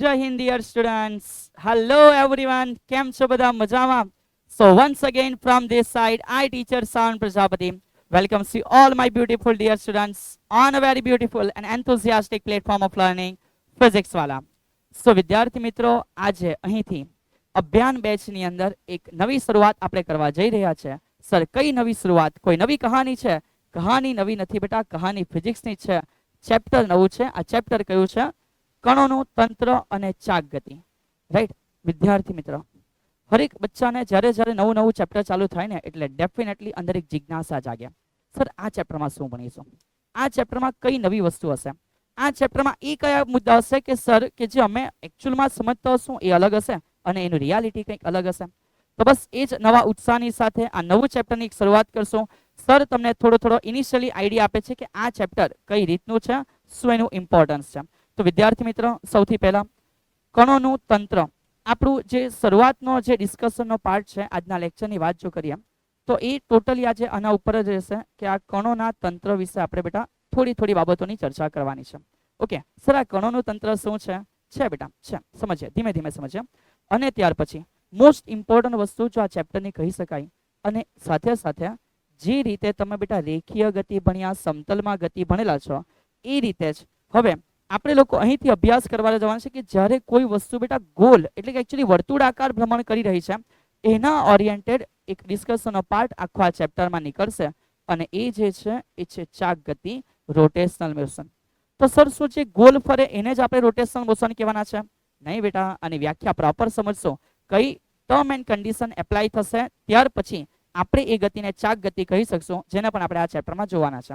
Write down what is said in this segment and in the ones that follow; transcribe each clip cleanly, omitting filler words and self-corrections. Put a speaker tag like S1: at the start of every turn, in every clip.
S1: જય Hind dear students. Hello everyone, કેમ છો બધા? મજામાં? સો once again from this side I teacher Sawan Prajapati welcomes you all my beautiful dear students on a very beautiful and enthusiastic platform of learning physics વાલા. સો વિદ્યાર્થી મિત્રો, આજે અહીંથી અભ્યાન બેચની અંદર એક નવી શરૂઆત આપણે કરવા જઈ રહ્યા છે. સર, કઈ નવી શરૂઆત? કોઈ નવી કહાની છે? કહાની નવી નથી બેટા, કહાની ફિઝિક્સની છે. ચેપ્ટર નવું છે. આ ચેપ્ટર કયું છે? કણોનું તંત્ર અને ચાક ગતિ. રાઈટ વિદ્યાર્થી મિત્રો, હરેક બચ્ચાને જ્યારે જ્યારે નવું નવું ચેપ્ટર ચાલુ થાય ને એટલે ડેફિનેટલી અંદર એક જિજ્ઞાસા જાગે. સર, આ ચેપ્ટરમાં શું ભણીશું? આ ચેપ્ટરમાં કઈ નવી વસ્તુ હશે? આ ચેપ્ટરમાં એ કયા મુદ્દા હશે કે સર કે જે અમે એકચ્યુઅલમાં સમજતા હશું એ અલગ હશે અને એનું રિયાલિટી કંઈક અલગ હશે? તો બસ એ જ નવા ઉત્સાહની સાથે આ નવું ચેપ્ટરની એક શરૂઆત કરશું. સર તમને થોડો ઇનિશિયલી આઈડિયા આપે છે કે આ ચેપ્ટર કઈ રીતનું છે, શું એનું ઇમ્પોર્ટન્સ છે. તો વિદ્યાર્થી મિત્રો, સૌથી પહેલા કણોનું તંત્ર, આપણું જે શરૂઆતનો જે ડિસ્કશનનો પાર્ટ છે આજના લેક્ચરની વાત જો કરીએ તો એ ટોટલી આજે આના ઉપર જ રહેશે કે આ કણોના તંત્ર વિશે આપણે બેટા થોડી બાબતોની ચર્ચા કરવાની છે. ઓકે સર, આ કણોનું તંત્ર શું છે બેટા? છે, સમજીએ, ધીમે ધીમે સમજીએ. અને ત્યાર પછી મોસ્ટ ઇમ્પોર્ટન્ટ વસ્તુ જો આ ચેપ્ટરની કહી શકાય, અને સાથે સાથે જે રીતે તમે બેટા રેખીય ગતિ ભણ્યા, સમતલમાં ગતિ ભણેલા છો, એ રીતે જ હવે આપણે લોકો અહીંથી અભ્યાસ કરવા જવાનું છે કે જ્યારે કોઈ વસ્તુ બેટા ગોલ એટલે કે એકચ્યુઅલી વર્તુળાકાર ભ્રમણ કરી રહી છે એના ઓરિએન્ટેડ એક ડિસ્કશનનો પાર્ટ આખો આ ચેપ્ટરમાં નીકળશે. અને એ જે છે એ છે ચાક ગતિ, રોટેશનલ મોશન. તો સર શું છે ગોલ ફરે એને જ આપણે રોટેશનલ મોશન કહેવાના છે? નહીં બેટા, આની વ્યાખ્યા પ્રોપર સમજશો, કઈ ટર્મ એન્ડ કન્ડિશન એપ્લાય થશે ત્યાર પછી આપણે એ ગતિને ચાક ગતિ કહી શકશું, જેને પણ આપણે આ ચેપ્ટરમાં જોવાના છે.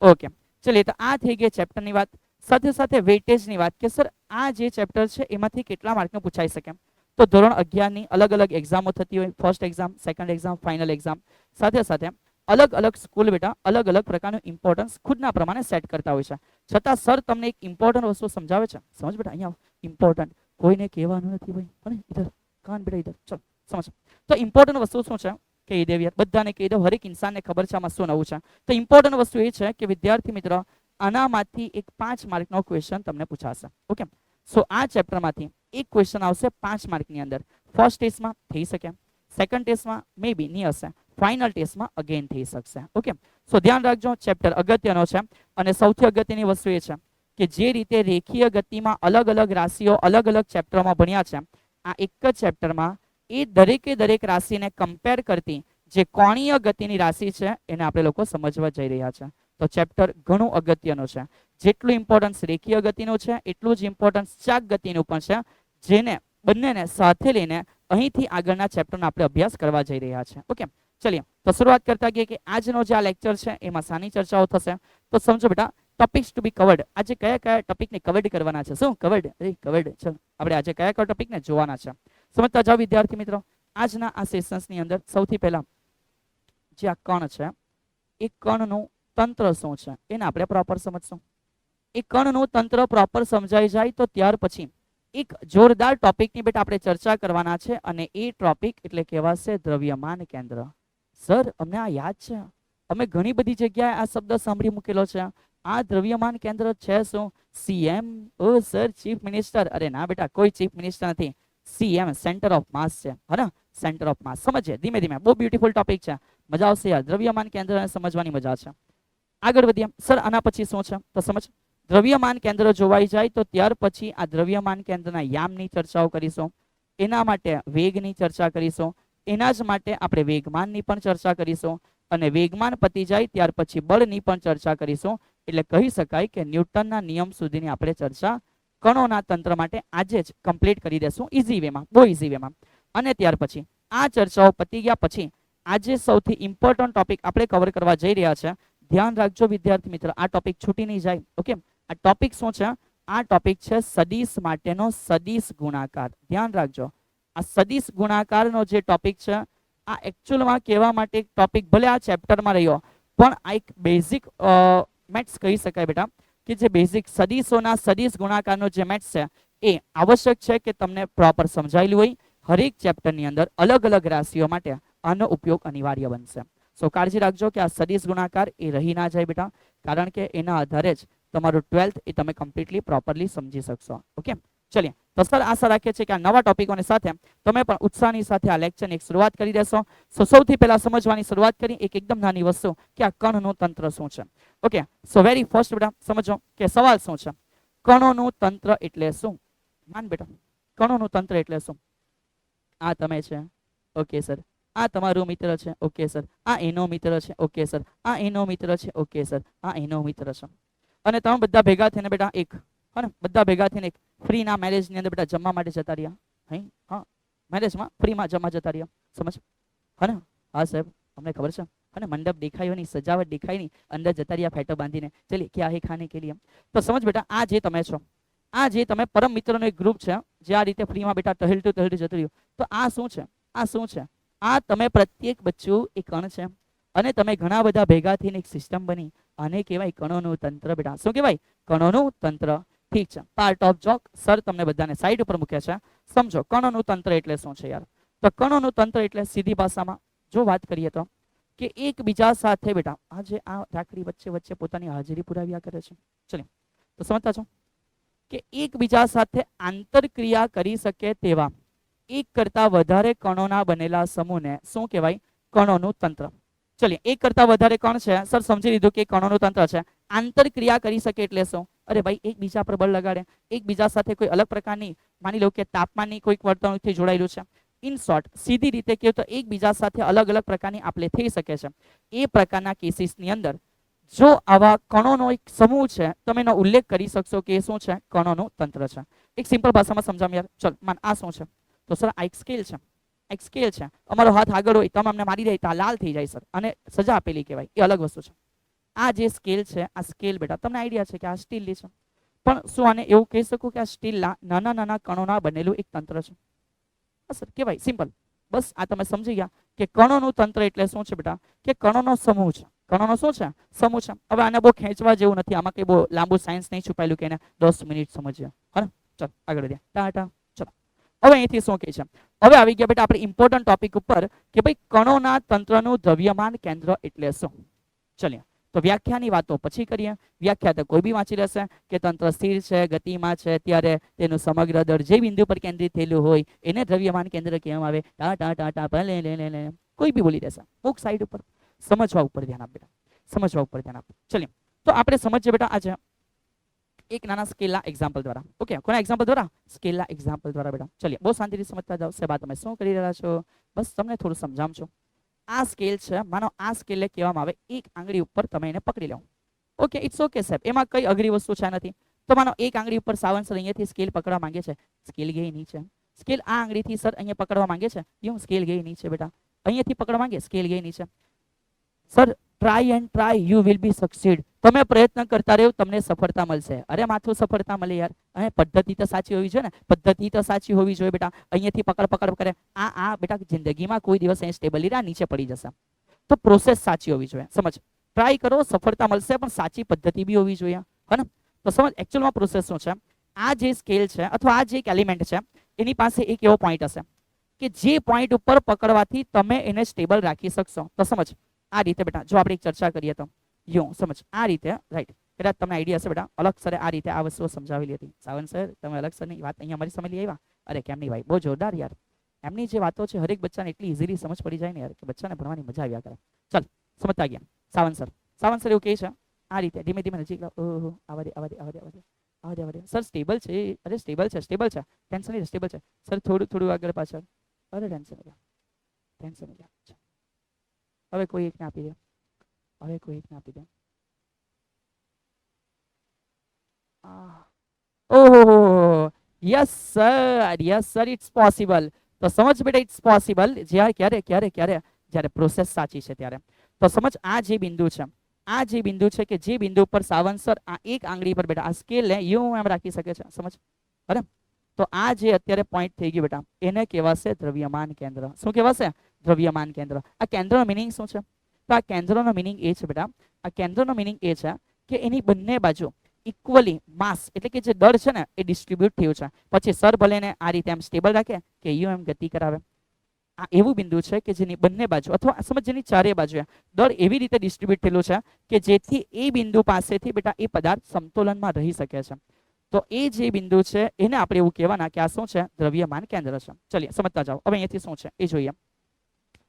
S1: ઓકે ચલીએ, તો આ થઈ ગઈ ચેપ્ટરની વાત. સાથે સાથે વેઇટેજની વાત કે સર આ જે ચેપ્ટર છે એમાંથી કેટલા માર્કનું પૂછાઈ શકે? તો ધોરણ 11ની અલગ અલગ એક્ઝામો થતી હોય, first exam, second exam, final exam. સાથે સાથે અલગ અલગ સ્કૂલ બેટા અલગ અલગ પ્રકારનું ઇમ્પોર્ટન્સ ખુદના પ્રમાણે સેટ કરતા હોય છે. છતાં સર તમને એક ઇમ્પોર્ટન્ટ વસ્તુ સમજાવે છે. સમજ બેટા, અહીંયા ઇમ્પોર્ટન્ટ કોઈને કહેવાનું નથી ભાઈ. અને ઇધર કાન બેટા ઇધર, ચલો સમજ. તો ઇમ્પોર્ટન્ટ વસ્તુ શું છે કહી દેવ યાર, બધાને કહી દો, હરેક ઇન્સાનને ખબર છે આમાં શું નવું છે. તો ઇમ્પોર્ટન્ટ વસ્તુ એ છે કે વિદ્યાર્થી મિત્રો, આનામાંથી એક 5 માર્કનો ક્વેશ્ચન તમને પૂછાશે. ઓકે, સો આ ચેપ્ટરમાંથી એક ક્વેશ્ચન આવશે 5 માર્કની અંદર. ફર્સ્ટ ટેસ્ટમાં થઈ શકે, સેકન્ડ ટેસ્ટમાં મે બી નહીં હશે, ફાઇનલ ટેસ્ટમાં અગેન થઈ શકશે. ઓકે, સો ધ્યાન રાખજો, ચેપ્ટર અગત્યનો છે. અને સૌથી અગત્યની વસ્તુ એ છે કે જે રીતે રેખીય ગતિમાં અલગ અલગ રાશિઓ અલગ અલગ ચેપ્ટરમાં ભણ્યા છે, આ એક જ ચેપ્ટરમાં એ દરેકે દરેક રાશિને કમ્પેર કરતી જે કોણીય ગતિની રાશિ છે એને આપણે લોકો સમજવા જઈ રહ્યા છે. તો ચેપ્ટર ઘણું અગત્યનું છે. જેટલું ઇમ્પોર્ટન્સ રેખીય ગતિનું છે એટલું જ ઇમ્પોર્ટન્સ ચાક ગતિનું પણ છે, જેને બંનેને સાથે લઈને અહીંથી આગળના ચેપ્ટરનો આપણે અભ્યાસ કરવા જઈ રહ્યા છે. ઓકે ચલીએ, તો શરૂઆત કરતા ગઈએ કે આજનો જે આ લેક્ચર છે એમાં શાની ચર્ચાઓ થશે. તો સમજો બેટા, ટોપિક્સ ટુ બી કવર્ડ. આજે કયા કયા ટોપિકને કવર્ડ કરવાના છે? શું કવર્ડ? કવર્ડ. ચલો આપણે આજે કયા કયા ટોપિકને જોવાના છે સમજતા જાઓ વિદ્યાર્થી મિત્રો. આજના આ સેશન્સની અંદર સૌથી પહેલા જે આ કણ છે એ કણનું તંત્ર શું છે એને આપણે પ્રોપર સમજશું. એ કણનું તંત્ર પ્રોપર સમજાઈ જાય તો ત્યાર પછી એક જોરદાર ટોપિકની બેટા આપણે ચર્ચા કરવાના છે, અને એ ટોપિક એટલે કહેવાશે દ્રવ્યમાન કેન્દ્ર. સર અમને આ યાદ છે, અમે ઘણી બધી જગ્યાએ આ શબ્દ સાંભળી મૂકેલો છે. આ દ્રવ્યમાન કેન્દ્ર છે શું? સીએમ? ઓ સર, ચીફ મિનિસ્ટર? અરે ના બેટા, કોઈ ચીફ મિનિસ્ટર નથી. સીએમ સેન્ટર ઓફ માસ છે, હે, સેન્ટર ઓફ માસ. સમજીએ ધીમે ધીમે, બહુ બ્યુટીફુલ ટોપિક છે, મજા આવશે યાર. દ્રવ્યમાન કેન્દ્રને સમજવાની મજા છે. આગળ વધીએ. સર આના પછી શું છે? તો સમજ, દ્રવ્યમાન કેન્દ્ર જોવાઈ જાય તો ત્યાર પછી આ દ્રવ્યમાન કેન્દ્રના યામની ચર્ચાઓ કરીશું, એના માટે વેગની ચર્ચા કરીશું, એના જ માટે આપણે વેગમાનની પણ ચર્ચા કરીશું, અને વેગમાન પતી જાય ત્યાર પછી બળની પણ ચર્ચા કરીશું. એટલે કહી શકાય કે ન્યૂટનના નિયમ સુધીની આપણે ચર્ચા કણોના તંત્ર માટે આજે જ કમ્પ્લીટ કરી દેશું, ઇઝી વેમાં, બહુ ઇઝી વેમાં. અને ત્યાર પછી આ ચર્ચાઓ પતી ગયા પછી આજે સૌથી ઇમ્પોર્ટન્ટ ટોપિક આપણે કવર કરવા જઈ રહ્યા છે. ધ્યાન રાખજો વિદ્યાર્થી મિત્ર, આ ટોપિક છૂટી નહીં જાય. ઓકે, આ ટોપિક શું છે? આ ટોપિક છે સદિશ માટેનો સદિશ ગુણાકાર. ધ્યાન રાખજો, આ સદિશ ગુણાકારનો જે ટોપિક છે આ એકચ્યુઅલમાં કહેવા માટે ટોપિક ભલે આ ચેપ્ટરમાં રહ્યો, પણ આ એક બેઝિક મેથ્સ કહી શકાય બેટા, કે જે બેઝિક સદિશોના સદિશ ગુણાકારનો જે મેથ્સ છે એ આવશ્યક છે કે તમને પ્રોપર સમજાયેલું હોય. હરેક ચેપ્ટરની અંદર અલગ અલગ રાશિઓ માટે આનો ઉપયોગ અનિવાર્ય બનશે. સો કાળજી રાખજો કે આ સદિશ ગુણાકાર એ રહી ના જાય બેટા, કારણ કે એના આધારે જ તમારું 12th એ તમે કમ્પ્લીટલી પ્રોપરલી સમજી શકશો. ઓકે ચલિए તો સર આશા રાખીએ છીએ કે આ નવા ટોપિકોની સાથે તમે પણ ઉત્સાહની સાથે આ લેક્ચરની એક શરૂઆત કરી દેશો. સો સૌથી પહેલા સમજવાની શરૂઆત કરી એક એકદમ નાની વસ્તુ કે આ કણનું તંત્ર શું છે. ઓકે, સો વેરી ફર્સ્ટ બેટા સમજો કે સવાલ શું છે, કણોનું તંત્ર એટલે શું? માન બેટા, કણોનું તંત્ર એટલે શું? આ તમે છે, ઓકે સર. આ તમારો મિત્ર છે, ઓકે સર. આ એનો મિત્ર છે, ઓકે સર. આ એનો મિત્ર છે, ઓકે સર. આ એનો મિત્ર છે. અને તમે બધા ભેગા થઈને બેટા એક હા બધા ભેગા થઈને એક ફ્રીના મેરેજની અંદર બેટા જમવા માટે જતા રહ્યા. હા, મેરેજમાં ફ્રીમાં જમવા જતા રહ્યા. સમજ હા ને? હા સાહેબ, અમને ખબર છે. અને મંડપ દેખાયો નહીં, સજાવટ દેખાય નહીં, અંદર જતા રહ્યા ફેટો બાંધીને. ચલી ક્યાં હે ખાને કે લીએ. તો સમજ બેટા, આ જે તમે છો, આ જે તમે પરમ મિત્રનો એક ગ્રુપ છે જે આ રીતે ફ્રીમાં બેટા ટહેલતું જતું રહ્યું, તો આ શું છે? આ શું છે? આ તમે પ્રત્યેક બચ્ચું એક કણ છે અને તમે ઘણા બધા ભેગા થઈને એક સિસ્ટમ બની અને કહેવાય કણોનું તંત્ર બેટા. શું કહેવાય? કણોનું તંત્ર. ઠીક છે, પાર્ટ ઓફ જોક સર તમને બધાને સાઈડ ઉપર મૂક્યા છે. સમજો કણોનું તંત્ર એટલે શું છે યાર. તો કણોનું તંત્ર એટલે સીધી ભાષામાં જો વાત કરીએ તો કે એકબીજા સાથે બેટા આજે આ રાખડી વચ્ચે વચ્ચે પોતાની હાજરી પુરાવ્યા કરે છે. ચલો તો સમજતા છો કે એકબીજા સાથે આંતરક્રિયા કરી શકે તેવા એક કરતા વધારે કણોના બનેલા સમૂહને શું કહેવાય? કણોનું તંત્ર. ચલિए એક કરતા વધારે કણ છે સર, સમજી લીધું કે કણોનું તંત્ર છે. આંતરક્રિયા કરી શકે એટલે શું? અરે ભાઈ એકબીજા પર બળ લગાડે, એકબીજા સાથે કોઈ અલગ પ્રકારની માની લો કે તાપમાનની કોઈક વર્તણૂકથી જોડાયેલું છે. ઇન શોર્ટ સીધી રીતે કહ્યું તો એકબીજા સાથે અલગ અલગ પ્રકારની આપલે થઈ શકે છે. એ પ્રકારના કેસીસની અંદર જો આવા કણોનો એક સમૂહ છે તમે એનો ઉલ્લેખ કરી શકશો કે એ શું છે? કણોનું તંત્ર છે. એક સિમ્પલ ભાષામાં સમજાવ યાર. ચલ માન આ શું છે? તો સર આ એક સ્કેલ છે. એક સ્કેલ છે. અમારો હાથ આગળ હોય તમે અમને મારી દે તો લાલ થઈ જાય સર, અને સજા આપેલી કહેવાય, એ અલગ વસ્તુ છે. આ જે સ્કેલ છે, આ સ્કેલ બેટા તમને આઈડિયા છે કે આ સ્ટીલની છે, પણ શું આને એવું કહી શકું કે આ સ્ટીલના નાના નાના કણોના બનેલું એક તંત્ર છે? સર કહેવાય. સિમ્પલ. બસ આ તમે સમજી ગયા કે કણોનું તંત્ર એટલે શું છે બેટા? કે કણોનો સમૂહ છે. કણોનો શું છે? સમૂહ છે. હવે આને બહુ ખેંચવા જેવું નથી, આમાં કઈ બહુ લાંબુ સાયન્સ નહીં છુપાયેલું કે એને 10 મિનિટ સમજીએ. હા ચાલ આગળ વધ્યા. ટાટા. ચલો હવે અહીંથી શું કહે છે? હવે આવી ગયા બેટા આપણે ઇમ્પોર્ટન્ટ ટોપિક ઉપર કે ભાઈ કણોના તંત્રનું દ્રવ્યમાન કેન્દ્ર એટલે શું. ચલીએ તો વ્યાખ્યાની વાતો પછી કરીએ. વ્યાખ્યા તો કોઈ બી વાંચી લેશે કે તંત્ર સ્થિર છે, ગતિમાં છે, ત્યારે તેનું સમગ્ર દળ જે બિંદુ પર કેન્દ્રિત થયેલું હોય એને દ્રવ્યમાન કેન્દ્ર કહેવામાં આવે. ટા ટા ટા ટા લે કોઈ બી બોલી દેશે. મુક સાઈડ ઉપર. સમજવા ઉપર ધ્યાન આપ બેટા, સમજવા ઉપર ધ્યાન આપ. ચલીએ તો આપણે સમજીએ બેટા આજે એક નાના સ્કેલના એક્ઝામ્પલ દ્વારા. ઓકે, કોના એક્ઝામ્પલ દ્વારા? સ્કેલના એક્ઝામ્પલ દ્વારા બેટા. ચલીએ બહુ શાંતિથી સમજતા જાઓ. સેબા તમે શું કરી રહ્યા છો? બસ તમને થોડું સમજાવું છું. આ સ્કેલ છે, માનો આ સ્કેલને કહેવામાં આવે એક આંગળી ઉપર તમે એને પકડી લો. ઓકે, ઇટ્સ ઓકે સાહેબ, એમાં કઈ અઘરી વસ્તુ છે નથી. તો માનો એક આંગળી ઉપર સાવન સર અહીંયાથી સ્કેલ પકડવા માંગે છે, સ્કેલ ગઈ નીચે. સ્કેલ આ આંગળીથી સર અહીંયા પકડવા માંગે છે, યું સ્કેલ ગઈ નીચે બેટા. અહીંયાથી પકડવા માંગે, સ્કેલ ગઈ નીચે. Sir try and try you will be succeed. તમે પ્રયત્ન કરતા રહો તમને સફળતા મળશે. અરે માથું સફળતા મળે યાર. અહીં પદ્ધતિ તો સાચી હોવી જોઈએ ને, પદ્ધતિ તો સાચી હોવી જોઈએ બેટા. અહીંયાથી પકડ કરે આ બેટા જિંદગીમાં કોઈ દિવસ અહીં સ્ટેબલ રહ્યા નીચે પડી જશે. તો પ્રોસેસ સાચી હોવી જોઈએ. સમજ, ટ્રાય કરો સફળતા મળશે, પણ સાચી પદ્ધતિ બી હોવી જોઈએ. હે ને? તો સમજ એકચ્યુઅલમાં પ્રોસેસ શું છે? આ જે સ્કેલ છે અથવા આ જે એક એલિમેન્ટ છે એની પાસે એક એવો પોઈન્ટ હશે કે જે પોઈન્ટ ઉપર પકડવાથી તમે એને સ્ટેબલ રાખી શકશો. તો સમજ આ રીતે બેટા જો આપણે એક ચર્ચા કરીએ તો યું સમજ આ રીતે રાઈટ. કદાચ તમને આઈડિયા હશે બેટા, અલગ સરે આ રીતે આ વસ્તુઓ સમજાવેલી હતી. સાવંત સર તમે અલગ સરની વાત અહીંયા અમારી સમજ લઈ આવ્યા. અરે કેમ નહીં ભાઈ, બહુ જોરદાર યાર. એમની જે વાતો છે હરેક બચ્ચાને એટલી ઇઝીલી સમજ પડી જાય ને યાર કે બચ્ચાને ભણવાની મજા આવ્યા કરે. ચાલ સમજતા ગયા. સાવંત સર એવું કહે છે આ રીતે ધીમે ધીમે નજીક લાવ. ઓહો આવા દે આવા દે આવા દે આવા દે આવા દે આવા દે. સર સ્ટેબલ છે, અરે સ્ટેબલ છે સ્ટેબલ છે, ટેન્શન નહીં, સ્ટેબલ છે સર. થોડું આગળ પાછળ. અરે ટેન્શન નહીં. હવે કોઈ એકને આપી દે, હવે કોઈ એકને આપી દે. ઓહો યસ સર ઇટ્સ પોસિબલ. તો સમજ બેટા ઇટ્સ પોસિબલ. જ્યારે પ્રોસેસ સાચી છે ત્યારે. તો સમજ આ જે બિંદુ છે, આ જે બિંદુ છે કે જે બિંદુ પર સાવંત સર આ એક આંગળી પર બેટા આ સ્કેલ ને યુ એમ રાખી શકે છે. સમજ બરાબર? તો આ જે અત્યારે પોઈન્ટ થઈ ગયું બેટા એને કહેવાશે દ્રવ્યમાન કેન્દ્ર. શું કહેવાશે? દ્રવ્યમાન કેન્દ્ર. આ કેન્દ્રનો મિનિંગ શું છે? તો આ કેન્દ્રનો મિનિંગ એ છે બેટા, આ કેન્દ્રનો મિનિંગ એ છે કે એની બંને બાજુ ઇક્વલી માસ એટલે કે જે દળ છે ને એ ડિસ્ટ્રીબ્યુટ થયું છે. પછી સર ભલે ને આ રીતે એમ સ્ટેબલ રાખે કે યુ એમ ગતિ કરાવે. આ એવું બિંદુ છે કે જેની બંને બાજુ અથવા સમજ જેની ચારે બાજુ દળ એવી રીતે ડિસ્ટ્રીબ્યુટ થયેલું છે કે જેથી એ બિંદુ પાસેથી બેટા એ પદાર્થ સમતોલનમાં રહી શકે છે. તો એ જે બિંદુ છે એને આપણે એવું કહેવાના કે આ શું છે? દ્રવ્યમાન કેન્દ્ર છે. ચલિए સમજતા જાઓ. હવે અહીંયાથી શું છે એ જોઈએ.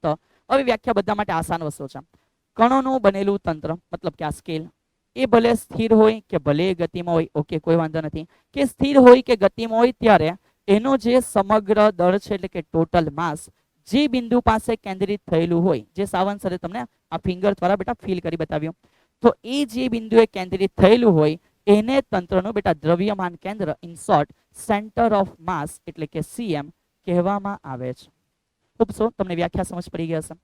S1: તો હવે વ્યાખ્યા બધા માટે આસાન વસ્તુ છે. કણોનું બનેલું તંત્ર મતલબ કે આ સ્કેલ એ ભલે સ્થિર હોય કે ભલે ગતિમાં હોય, ઓકે કોઈ વાંધો નથી, કે સ્થિર હોય કે ગતિમાં હોય ત્યારે એનો જે સમગ્ર દળ છે એટલે કે ટોટલ માસ જે બિંદુ પાસે કેન્દ્રિત થયેલું હોય, જે સાવંત સરે તમને આ ફિંગર દ્વારા બેટા ફીલ કરી બતાવ્યું, તો એ જે બિંદુએ કેન્દ્રિત થયેલું હોય એને તંત્રનું બેટા દ્રવ્યમાન કેન્દ્ર ઇન શોર્ટ સેન્ટર ઓફ માસ એટલે કે સીએમ કહેવામાં આવે છે. ઉપસો તમને વ્યાખ્યા સમજ પડી ગઈ હશે,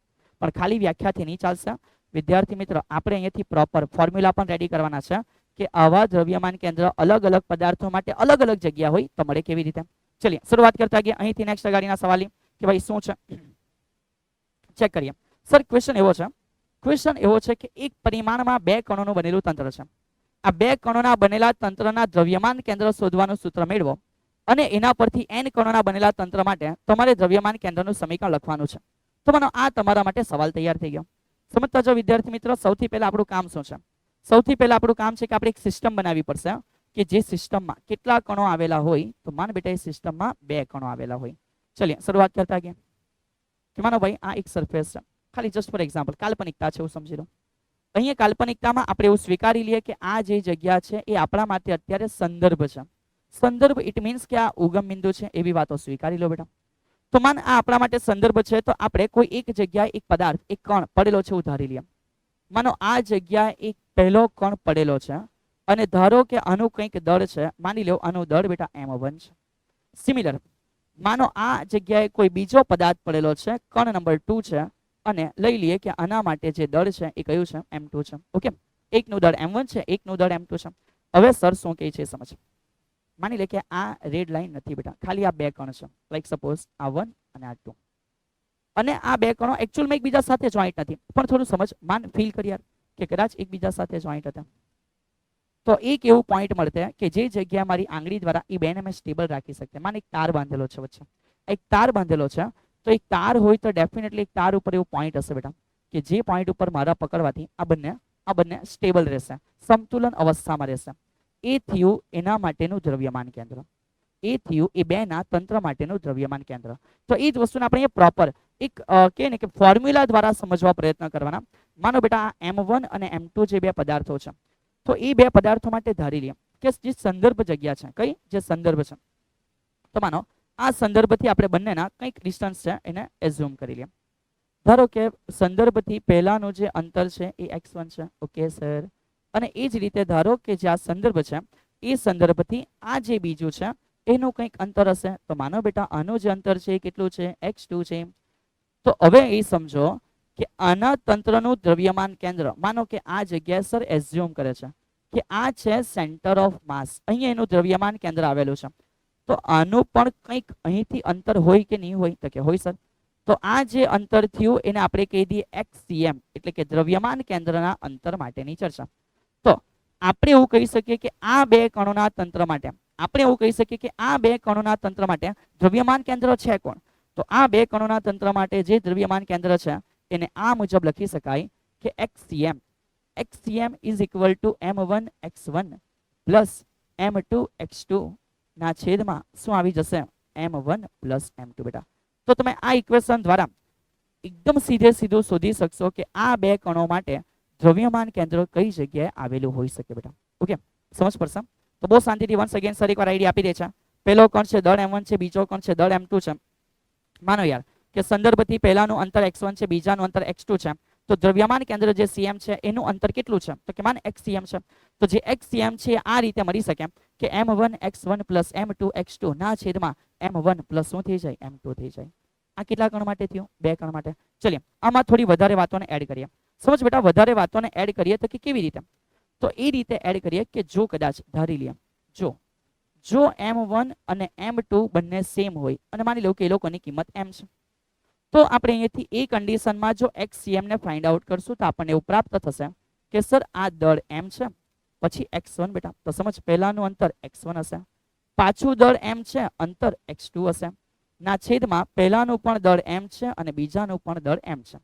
S1: પણ ખાલી વ્યાખ્યાથી નહીં ચાલશે વિદ્યાર્થી મિત્રો. આપણે અહીંયાથી પ્રોપર ફોર્મ્યુલા પણ રેડી કરવાના છે કે આવા દ્રવ્યમાન કેન્દ્ર અલગ અલગ પદાર્થો માટે અલગ અલગ જગ્યા હોય તો મળે કેવી રીતે. ચલિए શરૂઆત કરતા ગયા અહીંથી નેક્સ્ટ ગાડીના સવાલ કે ભાઈ શું છે ચેક કરીએ. સર ક્વેશ્ચન એવો છે કે એક પરિમાણમાં બે કણોનું બનેલું તંત્ર છે. આ બે કણોના બનેલા તંત્રના દ્રવ્યમાન કેન્દ્ર શોધવાનું સૂત્ર મેળવો અને એના પરથી n કણોના બનેલા તંત્ર માટે તમારે દ્રવ્યમાન કેન્દ્રનું સમીકરણ લખવાનું છે. તો માનો આ તમારા માટે સવાલ તૈયાર થઈ ગયો. સમજતા જાઓ વિદ્યાર્થી મિત્રો. સૌથી પહેલા આપણું કામ શું છે? સૌથી પહેલા આપણું કામ છે કે આપણે એક સિસ્ટમ બનાવવી પડશે કે જે સિસ્ટમમાં કેટલા કણો આવેલા હોય. તો માન બેટા એ સિસ્ટમમાં બે કણો આવેલા હોય. ચલિए શરૂઆત કરતા ગયા કે માનો ભાઈ આ એક સરફેસ છે, ખાલી જસ્ટ ફોર એક્ઝામ્પલ કાલ્પનિકતા છે એવું સમજી લો. અહીંયા કાલ્પનિકતામાં આપણે એવું સ્વીકારી લઈએ કે આ જે જગ્યા છે એ આપણા માટે અત્યારે સંદર્ભ છે. સંદર્ભ ઇટ મીન્સ કે આ ઉગમ બિંદુ છે એવી વાતો સ્વીકારી લો બેટા. તો માન આ આપણા માટે સંદર્ભ છે, તો આપણે કોઈ એક જગ્યાએ એક પદાર્થ એક કણ પડેલો છે એવું ધારી લઈએ. માનો આ જગ્યાએ એક પહેલો કણ પડેલો છે અને ધારો કે આનું કંઈક દળ છે, માની લો આનું દળ બેટા m1 છે. સિમિલર માનો આ જગ્યાએ કોઈ બીજો પદાર્થ પડેલો છે, કણ નંબર 2 છે, અને લઈ લઈએ કે આના માટે જે દળ છે એ કયું છે? m2 છે. ઓકે, એકનું દળ m1 છે, એકનું દળ m2 છે. હવે સર શું કહે છે સમજ. માની લે કે આ રેડ લાઈન નથી બેટા, ખાલી આ બે કણ છે, લાઈક સપોઝ આ 1 અને આ 2, અને આ બે કણો એકચ્યુઅલમાં એકબીજા સાથે જોઈન્ટ નથી, પણ થોડું સમજ માન ફીલ કરી યાર કે કદાચ એકબીજા સાથે જોઈન્ટ હતા. તો એક એવું પોઈન્ટ મળતે કે જે જગ્યા મારી આંગળી દ્વારા એ બેને મેં સ્ટેબલ રાખી શકતે. માન એક તાર બાંધેલો છે વચ્ચે, એક તાર બાંધેલો છે, તો એક તાર હોય તો ડેફિનેટલી એક તાર ઉપર એવું પોઈન્ટ હશે બેટા કે જે પોઈન્ટ ઉપર મારા પકડવાથી આ બંને સ્ટેબલ રહેશે, સમતુલન અવસ્થામાં રહેશે. એ થયું એના માટેનું દ્રવ્યમાન કેન્દ્ર. એ થયું એ બેના તંત્ર માટેનું દ્રવ્યમાન કેન્દ્ર. તો એ જ વસ્તુને આપણે પ્રોપર એક કહે ને કે ફોર્મ્યુલા દ્વારા સમજવા પ્રયત્ન કરવાના. માનો બેટા આ m1 અને m2 જે બે પદાર્થો છે, તો એ બે પદાર્થો માટે ધારી લઈએ કે જે સંદર્ભ જગ્યા છે, કઈ જે સંદર્ભ છે, તો માનો આ સંદર્ભથી આપણે બંનેના કંઈક ડિસ્ટન્સ છે એને એઝ્યુમ કરી લઈએ. ધારો કે સંદર્ભથી પહેલાનું જે અંતર છે એ x1 છે. Okay sir. અને એ જ રીતે ધારો કે જે આ સંદર્ભ છે એ સંદર્ભથી આ જે બીજું છે એનું કંઈક અંતર હશે. તો માનો બેટા આનું જે અંતર છે એ કેટલું છે? x2 છે. તો હવે એ સમજો કે આના તંત્રનું દ્રવ્યમાન કેન્દ્ર માનો કે આ જગ્યાએ સર એઝ્યુમ કરે છે કે આ છે સેન્ટર ઓફ માસ, અહીંયા એનું દ્રવ્યમાન કેન્દ્ર આવેલું છે. તો આનું પણ કંઈક અહીંથી અંતર હોય કે નહીં હોય? તો કે હોય સર. તો આ જે અંતર થયું એને આપણે કહી દઈએ xcm, એટલે કે દ્રવ્યમાન કેન્દ્રના અંતર માટેની ચર્ચા. તો આપણે એવું કહી શકીએ કે આ બે કણોના તંત્ર માટે દ્રવ્યમાન કેન્દ્ર છે કોણ? તો આ બે કણોના તંત્ર માટે જે દ્રવ્યમાન કેન્દ્ર છે એને આ મુજબ લખી શકાય કે xcm is equal to m1 x1 plus m2 x2 ના છેદમાં શું આવી જશે? m1 plus m2 બેટા. તો તમે આ ઇક્વેશન દ્વારા એકદમ સીધું શોધી શકશો કે આ બે કણો માટે દ્રવ્યમાન કેન્દ્ર કઈ જગ્યાએ આવેલું હોઈ શકે બેટા. ઓકે, સમજ પડશે. તો બહુ શાંતિથી વન્સ અગેન સર એકવાર આઈડિયા આપી દે છે. પહેલો કણ છે દળ m1 છે, બીજો કણ છે દળ m2 છે. માનો યાર કે સંદર્ભથી પહેલાનું અંતર x1 છે, બીજાનું અંતર x2 છે, તો દ્રવ્યમાન કેન્દ્ર જે cm છે એનું અંતર કેટલું છે? તો કે માન xcm છે. તો જે xcm છે આ રીતે મળી શકે કે m1 x1 plus m2 x2 ના છેદમાં m1 plus શું થઈ જાય? m2 થઈ જાય. આ કેટલા કણ માટે થયું? બે કણ માટે. ચલિए આમાં થોડી વધારે વાતોને એડ કરીએ. સમજ બેટા, વધારે વાતોને એડ કરીએ તો કે કેવી રીતે? તો એ રીતે એડ કરીએ કે જો કદાચ ધારી લઈએ જો m1 અને m2 બંને સેમ હોય અને માની લો કે એ લોકોની કિંમત m છે, તો આપણે અહીંયાથી એ કન્ડિશનમાં જો xcm ને ફાઇન્ડ આઉટ કરશું તો આપણને એવું પ્રાપ્ત થશે કે સર આ દળ m છે, પછી x1 બેટા. તો સમજ પહેલાનું અંતર x1 હશે, પાછું દળ m છે, અંતર x2 હશે, ના છેદમાં પહેલાનું પણ દળ m છે અને બીજાનું પણ દળ m છે.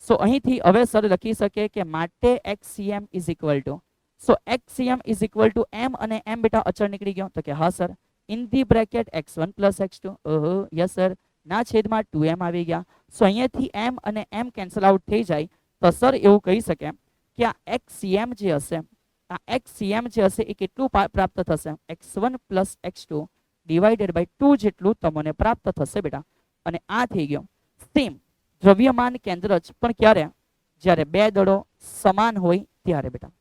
S1: સો અહીંથી હવે સર લખી શકે કે માટે xcm is equal to so xcm is equal two m અને m બેટા અચળ નીકળી ગયો તો કે હા sir in the bracket x1 plus x2 ઓહો યસ સર ના છેદમાં 2m આવી ગયા. સો અહીંયાથી m અને m કેન્સલ આઉટ થઈ જાય તો સર એવું કહી શકે કે આ xcm જે હશે આ xcm જે હશે એ કેટલું પ્રાપ્ત થશે x1 plus x2 divided by 2 જેટલું તમને પ્રાપ્ત થશે બેટા. અને આ થઈ ગયો સેમ દ્રવ્યમાન કેન્દ્ર જ પણ ક્યારે જ્યારે બે દળો સમાન હોય ત્યારે બેટા.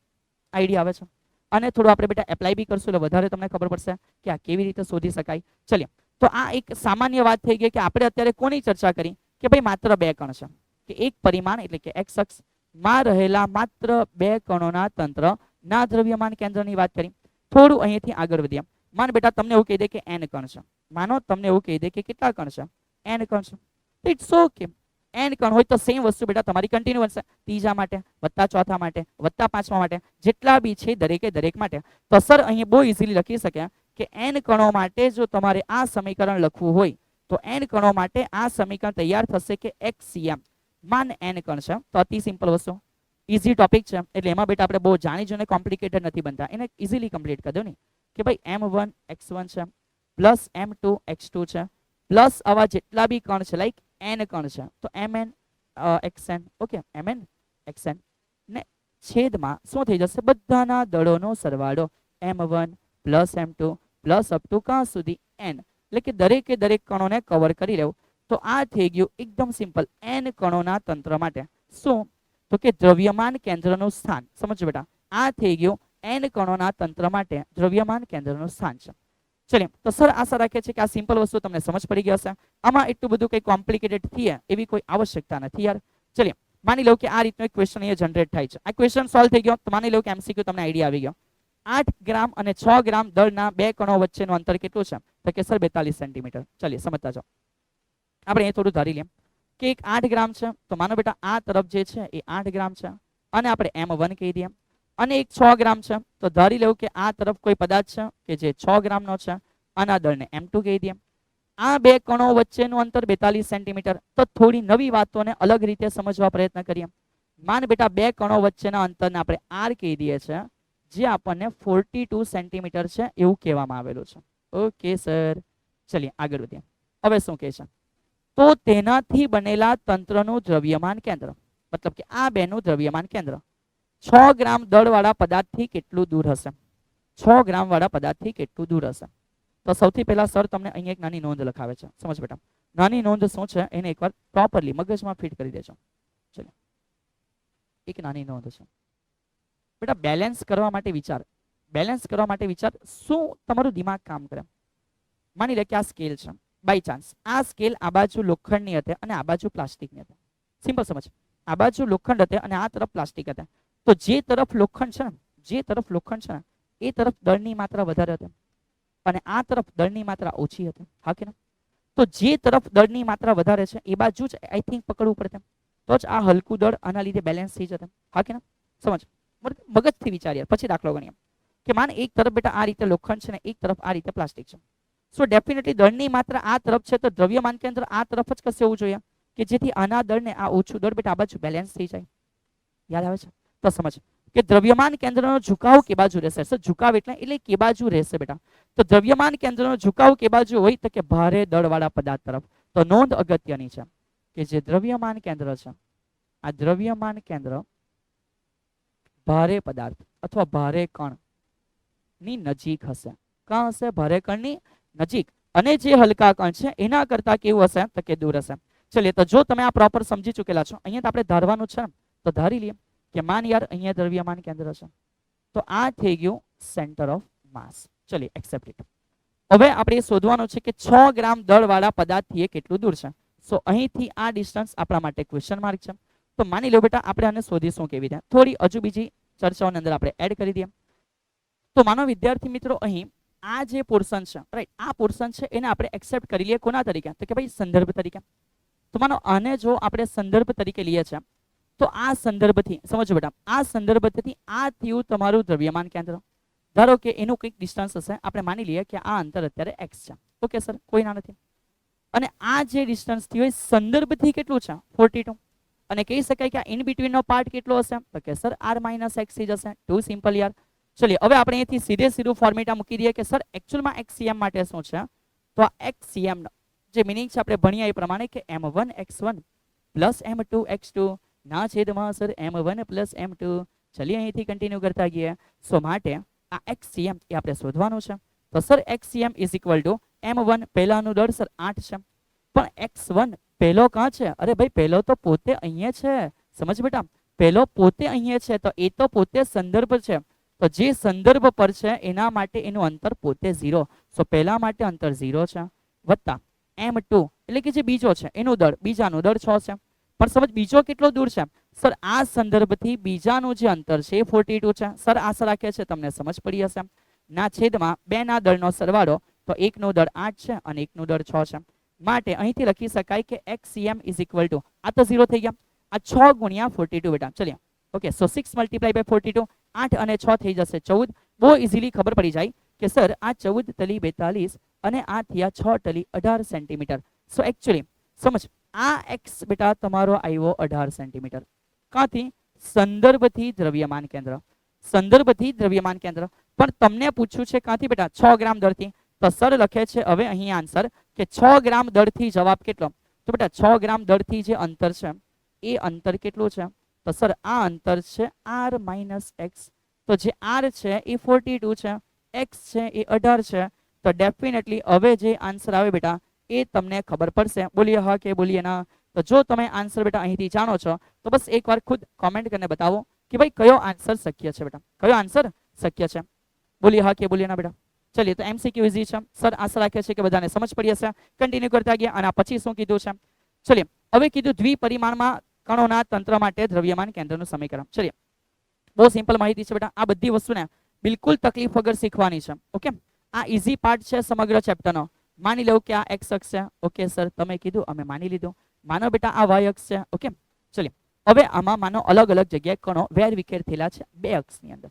S1: આઈડિયા આવે છે અને થોડું આપણે બેટા એપ્લાય બી કરશું એટલે વધારે તમને ખબર પડશે કે આ કેવી રીતે શોધી શકાય. ચલીએ તો આ એક સામાન્ય વાત થઈ ગઈ કે આપણે અત્યારે કોની ચર્ચા કરી કે ભાઈ માત્ર બે કણ છે કે એક પરિમાણ એટલે કે x અક્ષ માં રહેલા માત્ર બે કણોના તંત્રના દ્રવ્યમાન કેન્દ્રની વાત કરી. થોડું અહીંયાથી આગળ વધ્યા. માન બેટા તમને એવું કહી દે કે n કણ છે. માનો તમને એવું કહી દે કે કેટલા કણ છે n કણ છે. ઇટ્સ ઓકે n કણ હોય તો સેમ વસ્તુ બેટા તમારી કન્ટિન્યુ બનશે ત્રીજા માટે વત્તા ચોથા માટે વત્તા પાંચમા માટે જેટલા બી છે દરેકે દરેક માટે. તો સર અહીં બહુ ઇઝીલી લખી શક્યા કે n કણો માટે જો તમારે આ સમીકરણ લખવું હોય તો n કણો માટે આ સમીકરણ તૈયાર થશે કે xcm માન n કણ છે. તો અતિ સિમ્પલ વસ્તુ ઇઝી ટોપિક છે એટલે એમાં બેટા આપણે બહુ જાણી જોઈને કોમ્પ્લિકેટેડ નથી બનતા. એને ઇઝીલી કમ્પ્લીટ કરી દો ને કે ભાઈ m1 x1 છે પ્લસ m2 x2 છે પ્લસ આવા જેટલા બી કણ છે લાઈક n કણ છે તો mn xn okay mn xn ને છેદમાં શું થઈ જશે બધાના દળોનો સરવાળો m1 plus m2 plus up to ક્યાં સુધી n એટલે કે દરેકે દરેક કણોને કવર કરી લેવું. તો આ થઈ ગયું એકદમ સિમ્પલ n કણોના તંત્ર માટે શું તો કે દ્રવ્યમાન કેન્દ્રનું સ્થાન. સમજો બેટા આ થઈ ગયું n કણોના તંત્ર માટે દ્રવ્યમાન કેન્દ્રનું સ્થાન છે. ચલિએ તો સર આશા રાખે છે કે આ સિમ્પલ વસ્તુ તમને સમજ પડી ગઈ હશે. આમાં એટલું બધું કંઈ કોમ્પ્લિકેટેડ થઈએ એવી કોઈ આવશ્યકતા નથી યાર. ચલિએ માની લો કે આ રીતનો એક ક્વેશ્ચન અહીંયા જનરેટ થાય છે. આ ક્વેશ્ચન સોલ્વ થઈ ગયો તો માની લો કે એમસીક્યુ તમને આઈડિયા આવી ગયો. 8 ગ્રામ અને 6 ગ્રામ દળના બે કણો વચ્ચેનું અંતર કેટલું છે તો કે સર 42 સેન્ટીમીટર. ચલિએ સમજતા જાઓ. આપણે એ થોડું ધારી લઈએ કે એક 8 ગ્રામ છે તો માનો બેટા આ તરફ જે છે એ 8 ગ્રામ છે અને આપણે m1 કહી દઈએ. અને એક 6 ગ્રામ છે તો ધારી લેવું કે આ તરફ કોઈ પદાર્થ છે કે જે 6 ગ્રામનો છે અને આ દળને m2 કહી દઈએ. આ બે કણો વચ્ચેનું અંતર 42 સેન્ટીમીટર. તો થોડી નવી વાતોને અલગ રીતે સમજવા પ્રયત્ન કરીએ. માન બેટા બે કણો વચ્ચેના અંતરને આપણે r કહી દઈએ છીએ જે આપણને 42 સેન્ટીમીટર છે એવું કહેવામાં આવેલું છે. ઓકે સર ચલિએ આગળ વધીએ. હવે શું કહે છે તો તેનાથી બનેલા તંત્રનું દ્રવ્યમાન કેન્દ્ર મતલબ કે આ બેનું દ્રવ્યમાન કેન્દ્ર 6 ગ્રામ દળવાળા પદાર્થથી કેટલું દૂર હશે 6 ગ્રામ વાળા પદાર્થથી કેટલું દૂર હશે. તો સૌથી પહેલા સર તમને અહીંયા એક નાની નોંધ લખાવે છે. સમજ બેટા નાની નોંધ શું છે એને એકવાર પ્રોપરલી મગજમાં ફિટ કરી દેજો. ચલો એક નાની નોંધ છે બેટા બેલેન્સ કરવા માટે વિચાર શું તમારું દિમાગ કામ કરે. માની લે કે આ સ્કેલ છે બાય ચાન્સ આ સ્કેલ આ બાજુ લોખંડની હતી અને આ બાજુ પ્લાસ્ટિકની હતી. સિમ્પલ સમજ આ બાજુ લોખંડ હતી અને આ તરફ પ્લાસ્ટિક હતા. તો જે તરફ લોખંડ છે ને એ તરફ દળની માત્રા વધારે હતી અને આ તરફ દળની માત્રા ઓછી હતી. હા કે ના. તો જે તરફ દળની માત્રા વધારે છે એ બાજુ જ આઈ થિંક પકડવું પડે તો જ આ હલકું દળ આના લીધે બેલેન્સ થઈ જશે. હા કે ના સમજ મગજથી વિચારીએ પછી દાખલો ગણીએ કે માન એક તરફ બેટા આ રીતે લોખંડ છે ને એક તરફ આ રીતે પ્લાસ્ટિક છે. સો ડેફિનેટલી દળની માત્રા આ તરફ છે તો દ્રવ્યમાન કેન્દ્ર આ તરફ જ કશે હોવું જોઈએ કે જેથી આના દળને આ ઓછું દળ બેટા આ બાજુ બેલેન્સ થઈ જાય. યાદ આવે છે તો સમજ કે દ્રવ્યમાન કેન્દ્રનો ઝુકાવ કે બાજુ રહેશે. સર ઝુકાવ એટલે કે બાજુ રહેશે બેટા. તો દ્રવ્યમાન કેન્દ્રનો ઝુકાવ કે બાજુ હોય તો કે ભારે દળવાળા પદાર્થ તરફ. તો નોંધ અગત્યની છે કે જે દ્રવ્યમાન કેન્દ્ર છે આ દ્રવ્યમાન કેન્દ્ર ભારે પદાર્થ અથવા ભારે કણ ની નજીક હશે. કાં હશે ભારે કણની નજીક અને જે હલકા કણ છે એના કરતા કેવું હશે તો કે દૂર હશે. ચલિએ તો જો તમે આ પ્રોપર સમજી ચૂકેલા છો અહીંયા તો આપણે ધારવાનું છે તો ધારી લઈએ કે માન યાર અહીંયા દ્રવ્યમાન કેન્દ્ર છે તો આ થઈ ગયું સેન્ટર ઓફ માસ. ચલિએ એક્સેપ્ટ ઇટ. હવે આપણે એ શોધવાનું છે કે 6 ગ્રામ દળવાળા પદાર્થથી એ કેટલું દૂર છે. સો અહીંથી આ ડિસ્ટન્સ આપણા માટે ક્વેશ્ચન માર્ક છે. તો માની લો બેટા આપણે આને શોધીશું કેવી રીતે થોડી હજુ બીજી ચર્ચાઓની અંદર આપણે એડ કરી દઈએ. તો માનો વિદ્યાર્થી મિત્રો અહીં આ જે પોર્શન છે રાઈટ આ પોર્શન છે એને આપણે એક્સેપ્ટ કરી લઈએ કોના તરીકે તો કે ભાઈ સંદર્ભ તરીકે. તો માનો આને જો આપણે સંદર્ભ તરીકે લઈએ છીએ તો આ સંદર્ભથી સમજો બેટા આ સંદર્ભથી આ થયું તમારું દ્રવ્યમાન કેન્દ્ર. ધારો કે એનું કંઈક ડિસ્ટન્સ હશે આપણે માની લઈએ કે આ અંતર અત્યારે x છે. ઓકે સર કોઈ ના નથી. અને આ જે ડિસ્ટન્સ થયું એ સંદર્ભથી કેટલું છે 42 અને કહી શકાય કે આ ઇન બિટવીનનો પાર્ટ કેટલો હશે તો કે સર r - x થઈ જશે. ટુ સિમ્પલ યાર. ચલિए હવે આપણે અહીંથી સીધે સીધું ફોર્મ્યુલા મૂકી દઈએ કે સર એકચ્યુઅલમાં XCM માટે શું છે. તો આ XCM જે મિનિંગ છે આપણે ભણ્યા એ પ્રમાણે કે M1 X1 plus M2 X2 ના છેદમાં સર M1 પ્લસ M2. ચલિए અહીંથી કન્ટિન્યુ કરતા ગઈએ. સો માટે આ XCM એ આપણે શોધવાનું છે. તો sir XCM is equal two M1 પહેલાનું દળ સર 8 છે, પણ X1 પહેલો કાં છે? અરે ભાઈ પહેલો તો પોતે અહીંયા છે. સમજ બેટા, પહેલો પોતે અહીંયા છે તો એ તો પોતે સંદર્ભ છે. તો જે સંદર્ભ પર છે એના માટે એનું અંતર પોતે 0. સો પહેલા માટે અંતર 0 છે વત્તા M2 એટલે કે જે બીજો છે એનું દળ, બીજાનું દળ 6 છે. પણ સમજ બીજો કેટલો દૂર છે? સર આ સંદર્ભથી બીજાનું જે અંતર છે એ 42 છે. સર આશા રાખે છે તમને સમજ પડી હશે. ના છેદમાં બે ના દળનો સરવાળો, તો એકનું દળ 8 છે અને એકનું દળ 6 છે. માટે અહીંથી લખી શકાય કે XCM ઇઝ ઇક્વલ ટુ આ તો 0 થઈ ગયા, આ 6 ગુણ્યા 42 બેટા. ચલિए ઓકે, સો 6 મલ્ટીપ્લાય બાય 42, 8 અને 6 થઈ જશે 14. બહુ ઇઝીલી ખબર પડી જાય કે સર આ 14 તલી 42 અને આ થયા 6 તલી 18 સેન્ટીમીટર. સો એકચ્યુઅલી સમજ આ x બેટા તમારો આવ્યો 18 સેન્ટીમીટર. કાંથી? સંદર્ભથી દ્રવ્યમાન કેન્દ્ર. સંદર્ભથી દ્રવ્યમાન કેન્દ્ર. પણ તમને પૂછ્યું છે કાંથી બેટા? 6 ગ્રામ દળથી. તો સર લખે છે હવે અહીં આન્સર કે 6 ગ્રામ દળથી જવાબ કેટલો? તો બેટા 6 ગ્રામ દળથી જે અંતર છે એ અંતર કેટલું છે? તો સર આ અંતર છે r માઇનસ x. તો જે r છે એ 42 છે, x છે એ 18 છે. તો ડેફિનેટલી હવે જે આન્સર આવે બેટા એ તમને ખબર પડશે. બોલીએ હા કે બોલીએ ના? તો જો તમે આન્સર બેટા અહીંથી જાણો છો તો બસ એકવાર ખુદ કોમેન્ટ કરીને બતાવો કે ભાઈ કયો આન્સર શક્ય છે બેટા, કયો આન્સર શક્ય છે. બોલીએ હા કે બોલીએ ના બેટા? ચલિए તો MCQ ઇઝી છે. સર આશા રાખે છે કે બધાને સમજ પડી હશે. કન્ટિન્યુ કરતા ગયા. અને પછી શું કીધું છે? ચલિए હવે કીધું દ્વિપરિમાણમાં કણોના તંત્ર માટે દ્રવ્યમાન કેન્દ્રનું સમીકરણ. ચલિए બહુ સિમ્પલ માહિતી છે બેટા. આ બધી વસ્તુને બિલકુલ તકલીફ વગર શીખવાની છે. ઓકે, આ ઇઝી પાર્ટ છે સમગ્ર ચેપ્ટરનો. માની લો કે આ x અક્ષ છે. ઓકે સર તમે કીધું અમે માની લીધું. માનો બેટા આ y અક્ષ છે. ઓકે ચલિए હવે આમાં માનો અલગ અલગ જગ્યાએ કણો વેરવિખેર થયેલા છે બે અક્ષની અંદર.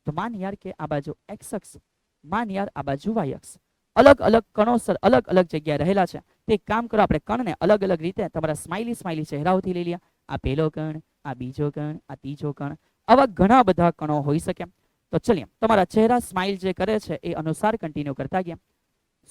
S1: તો માન યાર કે આ બાજુ x અક્ષ, માન યાર આ બાજુ y અક્ષ. અલગ અલગ કણો સર અલગ અલગ જગ્યાએ રહેલા છે. તો એક કામ કરો, આપણે કણને અલગ અલગ રીતે તમારા સ્માઇલી ચહેરાઓથી લઈ લઈએ. આ પહેલો કણ, આ બીજો કણ, આ ત્રીજો કણ. આવા ઘણા બધા કણો હોઈ શકે. તો ચલિએ તમારા ચહેરા સ્માઇલ જે કરે છે એ અનુસાર કન્ટિન્યુ કરતા ગયા.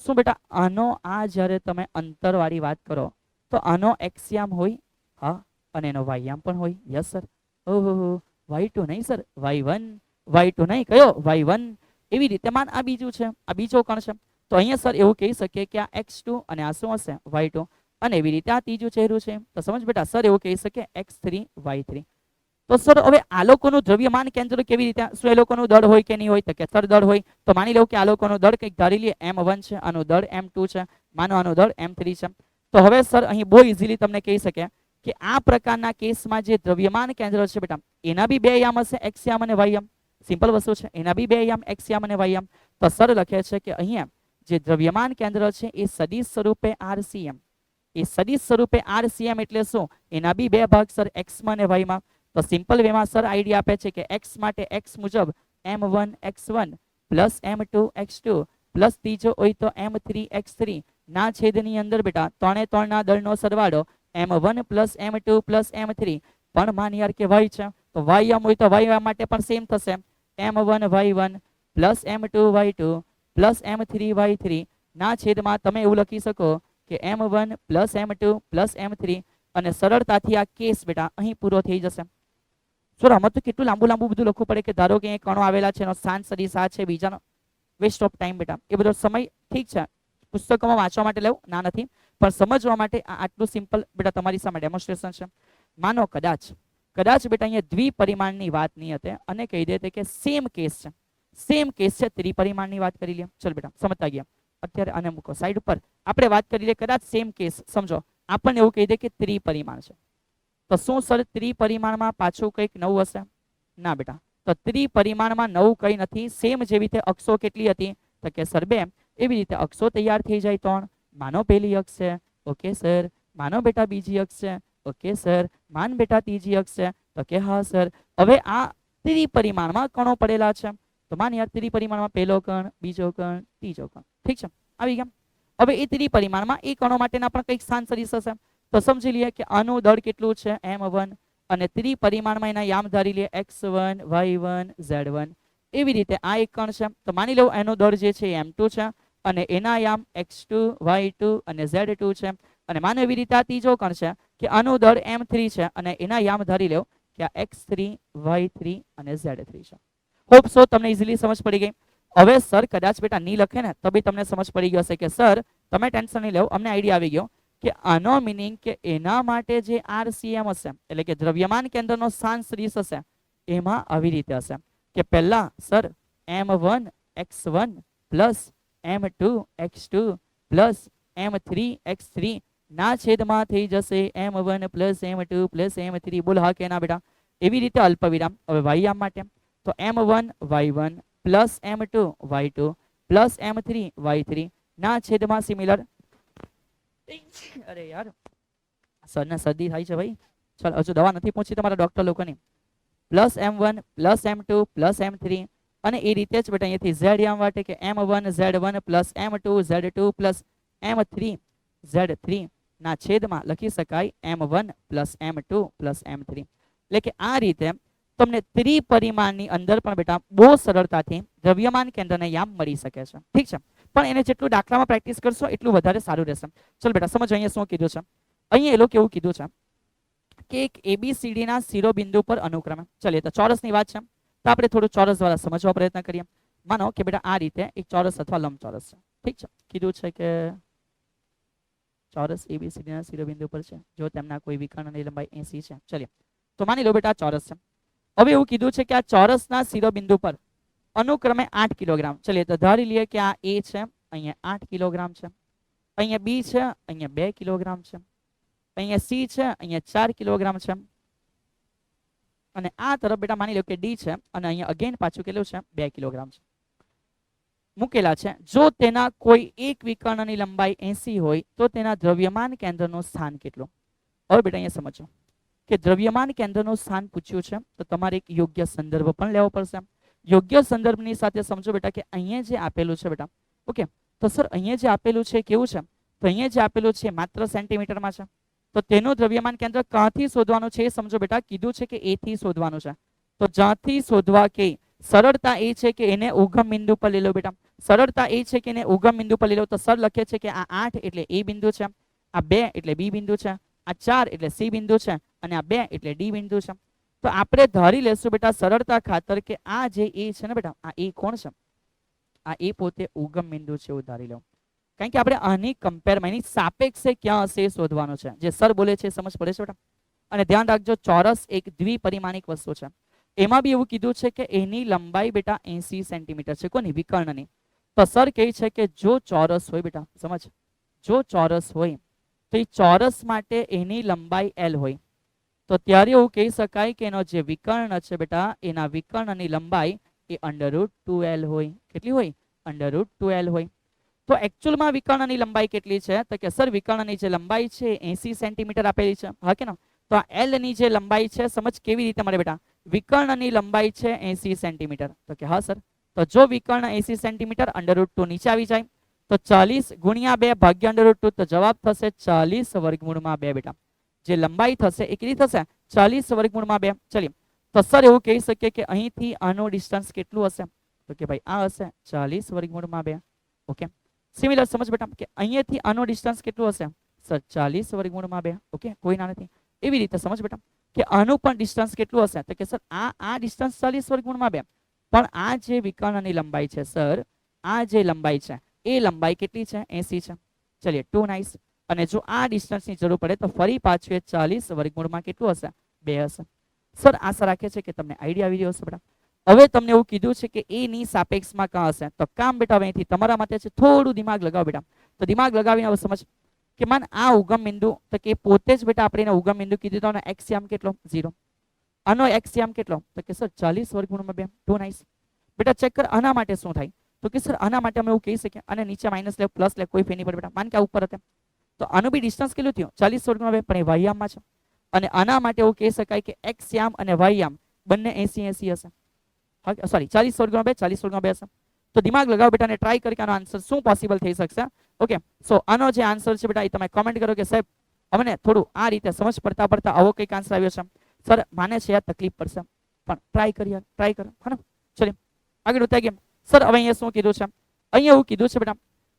S1: શું બેટા આનો આ જ્યારે તમે અંતરવાળી વાત કરો તો આનો XCM હોય? હા, અને એનો વાયામ પણ હોય. Yes sir. ઓહો y2 નહીં સર, y1. y2 નહીં, કયો? y1. એવી રીતે માન આ બીજું છે, આ બીજો કણ છે. તો અહીંયા સર એવું કહી શકીએ કે આ x2 અને આ શું હશે? y2. અને એવી રીતે આ ત્રીજું ચહેરું છે. તો સમજ બેટા સર એવું કહી શકે x3 y3. તો સર હવે આ લોકોનું દ્રવ્યમાન કેન્દ્ર કેવી રીતે? શું એ લોકોનું દળ હોય કે નહીં હોય? તો કે સર દળ હોય. તો માની લો કે આ લોકોનું દળ કંઈક ધારી લઈએ M1 છે, આનું દળ M2 છે, માનો આનું દળ M3 છે. તો હવે સર અહીં બહુ ઇઝીલી તમને કહી શકે કે આ પ્રકારના કેસમાં જે દ્રવ્યમાન કેન્દ્ર છે બેટા એના બી બે યામ હશે, x યામ અને y યામ. સિમ્પલ વસ્તુ છે, એના બી બે યામ, x યામ અને y યામ. તો સર લખે છે કે અહીંયા જે દ્રવ્યમાન કેન્દ્ર છે એ સદિશ સ્વરૂપે RCM. એ સદિશ સ્વરૂપે RCM એટલે શું? એના બી બે ભાગ સર x માં અને y માં. તો સિમ્પલ વેમાં સર આઈડિયા આપે છે કે x માટે x મુજબ M1 x1 plus M2 x2 plus ત્રીજો હોય તો M3 x3 ના છેદની અંદર બેટા 3 એ 3 ના દળનો સરવાળો M1 plus M2 plus M3. પણ માન યાર કે y છે તો y યામ હોય તો y યામ માટે પણ સેમ થશે. M1 y1 plus M2 y2 plus M3 y3 ના છેદમાં તમે એવું લખી શકો કે M1 plus M2 plus M3. અને સરળતાથી આ કેસ બેટા અહીં પૂરો થઈ જશે. સર આમાં તો કેટલું લાંબુ બધું લખવું પડે કે ધારો કે કણો આવેલા છે એનો સ્થાન સદિશ આ છે, બીજાનો વેસ્ટ ઓફ ટાઈમ બેટા. એ બધો સમય ઠીક છે પુસ્તકોમાં વાંચવા માટે લેવું ના નથી, પણ સમજવા માટે આટલું સિમ્પલ બેટા તમારી સામે ડેમોન્સ્ટ્રેશન છે. માનો કદાચ બેટા અહીંયા દ્વિપરિમાણની વાત નહીં હતી અને કહી દે કે સેમ કેસ છે, સેમ કેસ છે ત્રિપરિમાણની વાત કરી લે. ચલ બેટા સમજતા ગયા. અત્યારે આને મૂકો સાઈડ ઉપર. આપણે વાત કરી લે કદાચ સેમ કેસ સમજો આપણને એવું કહી દે કે ત્રિપરિમાણ છે. તો શું સર ત્રિપરિમાણમાં પાછું કંઈક નવું હશે? ના બેટા. તો ત્રિપરિમાણમાં નવું કંઈ નથી. સેમ જેવી રીતે અક્ષો કેટલી હતી? તો કે સર 2. એવી રીતે અક્ષો તૈયાર થઈ જાય 3. માનો પહેલી અક્ષ છે. Okay sir. માનો બેટા બીજી અક્ષ છે. Okay sir. માન બેટા ત્રીજી અક્ષ છે. તો કે હા સર. હવે આ ત્રિપરિમાણમાં કણો પડેલા છે. તો માન યાર ત્રિપરિમાણમાં પહેલો કણ, બીજો કણ, ત્રીજો કણ. ઠીક છે, આવી ગયા. હવે એ ત્રિપરિમાણમાં એ કણો માટેના પણ કંઈક સ્થાન સદિશ હશે. તો સમજી લઈએ કે આનું દળ કેટલું છે M1 અને ત્રિપરિમાણમાં એના યામ ધારી લઈએ x1 y1 z1. એવી રીતે આ એક કણ છે, તો માની લો એનો દર જે છે m2 છે અને એના યામ x2 y2 અને z2 છે. અને માનો એવી રીતે આ ત્રીજો કણ છે કે આનો દર m3 છે અને એના યામ ધારી લો કે આ x3 y3 અને z3 છે. હોપ સો તમને ઇઝીલી સમજ પડી ગઈ. હવે સર કદાચ બેટા નહીં લખે ને તો બી તમને સમજ પડી ગયો હશે કે સર તમે ટેન્શન નહીં લેવો, અમને આઈડિયા આવી ગયો કે આનો મિનિંગ કે એના માટે જે RCM હશે એટલે કે દ્રવ્યમાન કેન્દ્રનો સ્થાન સદિશ હશે એમાં આવી રીતે હશે કે પહેલા sir m1 x1 plus m2 x2 plus m3 x3 ના છેદમાં થઈ જશે m1 plus m2 plus m3. બોલ હા કે ના બેટા? એવી રીતે અલ્પવિરામ. હવે વાયયામ માટે તો m1 y1 plus m2 y2 plus m3 y3 ના છેદમાં સિમિલર. અરે યાર સરને શરદી થાય છે ભાઈ, ચાલ હજુ દવા નથી પહોંચી તમારા ડોક્ટર લોકોની. Plus m1 plus m2 plus m3 અને એ રીતે જ બેટા અહીંયાથી z યામ માટે કે m1 z1 plus m2 z2 plus m3 z3 ના છેદમાં લખી શકાય m1 plus m2 plus m3. એટલે કે આ રીતે તમને ત્રિપરિમાણની અંદર પણ બેટા બહુ સરળતાથી દ્રવ્યમાન કેન્દ્રને યામ મળી શકે છે. ઠીક છે, પણ એને જેટલું દાખલામાં પ્રેક્ટિસ કરશો એટલું વધારે સારું રહેશે. ચલો બેટા સમજો અહીંયા શું કીધું છે. અહીંયા એ લોકો એવું કીધું છે કે એક ABCD ના શિરોબિંદુ પર અનુક્રમે, ચલીએ તો ચોરસની વાત છે તો આપણે થોડું ચોરસ દ્વારા સમજવા પ્રયત્ન કરીએ. માનો કે બેટા આ રીતે એક ચોરસ અથવા લંબચોરસ છે. ઠીક છે, કીધું છે કે ચોરસ ABCD ના શિરોબિંદુ પર છે જો તેમના કોઈ વિકર્ણની લંબાઈ 80 છે. ચલીએ તો માની લો બેટા ચોરસ છે. હવે એવું કીધું છે કે આ ચોરસના શિરોબિંદુ પર અનુક્રમે 8 કિલોગ્રામ. ચલીએ તો ધારી લઈએ કે આ A છે, અહીંયા 8 કિલોગ્રામ છે, અહીંયા B છે, અહીંયા 2 કિલોગ્રામ છે, અહીંયા C છે, અહીંયા 4 કિલોગ્રામ છે અને આ તરફ બેટા માની લો કે D છે અને અહીંયા અગેન પાછું કેટલું છે 2 કિલોગ્રામ છે મૂકેલા છે. જો તેના કોઈ એક વિકર્ણની લંબાઈ 80 હોય તો તેના દ્રવ્યમાન કેન્દ્રનું સ્થાન કેટલું? હવે બેટા અહીંયા સમજો કે દ્રવ્યમાન કેન્દ્રનું સ્થાન પૂછ્યું છે તો તમારે એક યોગ્ય સંદર્ભ પણ લેવો પડશે. યોગ્ય સંદર્ભની સાથે સમજો બેટા કે અહીંયા જે આપેલું છે બેટા, ઓકે, તો સર અહીંયા જે આપેલું છે કેવું છે? તો અહીંયા જે આપેલું છે માત્ર સેન્ટીમીટરમાં છે, તો તેનું દ્રવ્યમાન કેન્દ્ર ક્યાંથી શોધવાનું છે એ સમજો બેટા. કીધું છે કે A થી શોધવાનું છે, તો જ્યાંથી શોધવા કે સરળતા એ છે કે એને ઉગમ બિંદુ પર લઈ લો બેટા. સરળતા એ છે કે એને ઉગમ બિંદુ પર લઈ લો તો સર લખે છે કે આ 8 એટલે A બિંદુ છે, આ 2 એટલે B બિંદુ છે, આ 4 એટલે C બિંદુ છે અને આ 2 એટલે D બિંદુ છે. તો આપણે ધારી લેશું બેટા સરળતા ખાતર કે આ જે A છે ને બેટા, આ A કોણ છે? આ A પોતે ઉગમ બિંદુ છે એવું ધારી લો. કારણ કે આપણે આની કમ્પેરમાં એની સાપેક્ષે ક્યાં હશે એ શોધવાનું છે. જે સર બોલે છે સમજ પડે છે બેટા? અને ધ્યાન રાખજો ચોરસ એક દ્વિપરિમાણિક વસ્તુ છે. એમાં બી એવું કીધું છે કે એની લંબાઈ બેટા 80 સેન્ટીમીટર છે. કોની? વિકર્ણની. તો સર કહે છે કે જો ચોરસ હોય બેટા, સમજ, જો ચોરસ હોય તો એ ચોરસ માટે એની લંબાઈ L હોય તો ત્યારે એવું કહી શકાય કે એનો જે વિકર્ણ છે બેટા એના વિકર્ણની લંબાઈ એ √2L હોય. કેટલી હોય? √2L હોય. તો એકચ્યુઅલમાં વિકર્ણની લંબાઈ કેટલી છે? તો કે સર વિકર્ણની જે લંબાઈ છે 80 સેન્ટીમીટર આપેલી છે, હા કે ના? તો આ L ની જે લંબાઈ છે સમજ કેવી રીતે મળે બેટા? વિકર્ણની લંબાઈ છે 80 સેન્ટીમીટર. તો કે હા સર, તો જો વિકર્ણ 80 સેન્ટીમીટર √2 નીચે આવી જાય તો 40 ગુણ્યા 2 ભાગ્યા √2 તો જવાબ થશે 40 વર્ગમૂળમાં 2 બેટા. જે લંબાઈ થશે એ કેટલી થશે? 40 વર્ગમૂળમાં 2. ચલીએ તો સર એવું કહી શકીએ કે અહીંથી આનું ડિસ્ટન્સ કેટલું હશે? તો કે ભાઈ આ હશે 40 વર્ગમૂળમાં 2. ઓકે, સિમિલર સમજ બેટા કે અહીંયાથી આનું ડિસ્ટન્સ કેટલું હશે? સર 40 વર્ગમૂળમાં 2. ઓકે, કોઈ ના નથી. એવી રીતે સમજ બેટા કે આનું પણ ડિસ્ટન્સ કેટલું હશે? તો કે સર આ ડિસ્ટન્સ 40 વર્ગમૂળમાં 2, પણ આ જે વિકર્ણની લંબાઈ છે સર, આ જે લંબાઈ છે એ લંબાઈ કેટલી છે? 80 છે. ચલીએ 2 નાઇસ. અને જો આ ડિસ્ટન્સની જરૂર પડે તો ફરી પાછું એ 40 વર્ગમૂળમાં કેટલું હશે? 2 હશે. સર આશા રાખે છે કે તમને આઈડિયા આવી ગયો હશે બેટા. હવે તમને એવું કીધું છે કે એ ની સાપેક્ષમાં ક્યાં હશે? તો કામ બેટા અહીંથી તમારા માટે છે થોડું દિમાગ લગાવો બેટા. તો દિમાગ લગાવીને હવે સમજ કે માન આ ઉગમ બિંદુ, તો કે પોતે જ બેટા આપણે એને ઉગમ બિંદુ કીધું તો x યામ કેટલો? 0. આનો x યામ કેટલો? તો કે સર 40 વર્ગમૂળમાં 2. 2 નાઇસ. બેટા ચેક કર આના માટે શું થાય? તો કે સર આના માટે અમે એવું કહી શકીએ અને નીચે માઇનસ લે પ્લસ લે કોઈ ફેર નહીં પડે બેટા. માન કે આ ઉપર હતા તો આનું બી ડિસ્ટન્સ કેટલું થયું? 40 વર્ગમૂળમાં 2, પણ એ y યામમાં છે. અને આના માટે એવું કહી શકાય કે x યામ અને y યામ બંને 80 80 હશે. સોરી 40 વર્ગમૂળમાં 2 40 વર્ગમૂળમાં 2 હશે. તો દિમાગ લગાવો બેટા અને ટ્રાય કરી કે આનો આન્સર શું પોસિબલ થઈ શકશે. ઓકે, સો આનો જે આન્સર છે બેટા એ તમે કોમેન્ટ કરો કે સાહેબ અમને થોડું આ રીતે સમજ પડતા પડતા આવો કંઈક આન્સર આવ્યો છે. સર માને છે યાર તકલીફ પડશે પણ ટ્રાય કરીએ, ટ્રાય કરો. હા ને? ચલો આગળ વધતા ગયા સર હવે અહીંયા શું કીધું છે અહીંયા એવું કીધું છે બેટા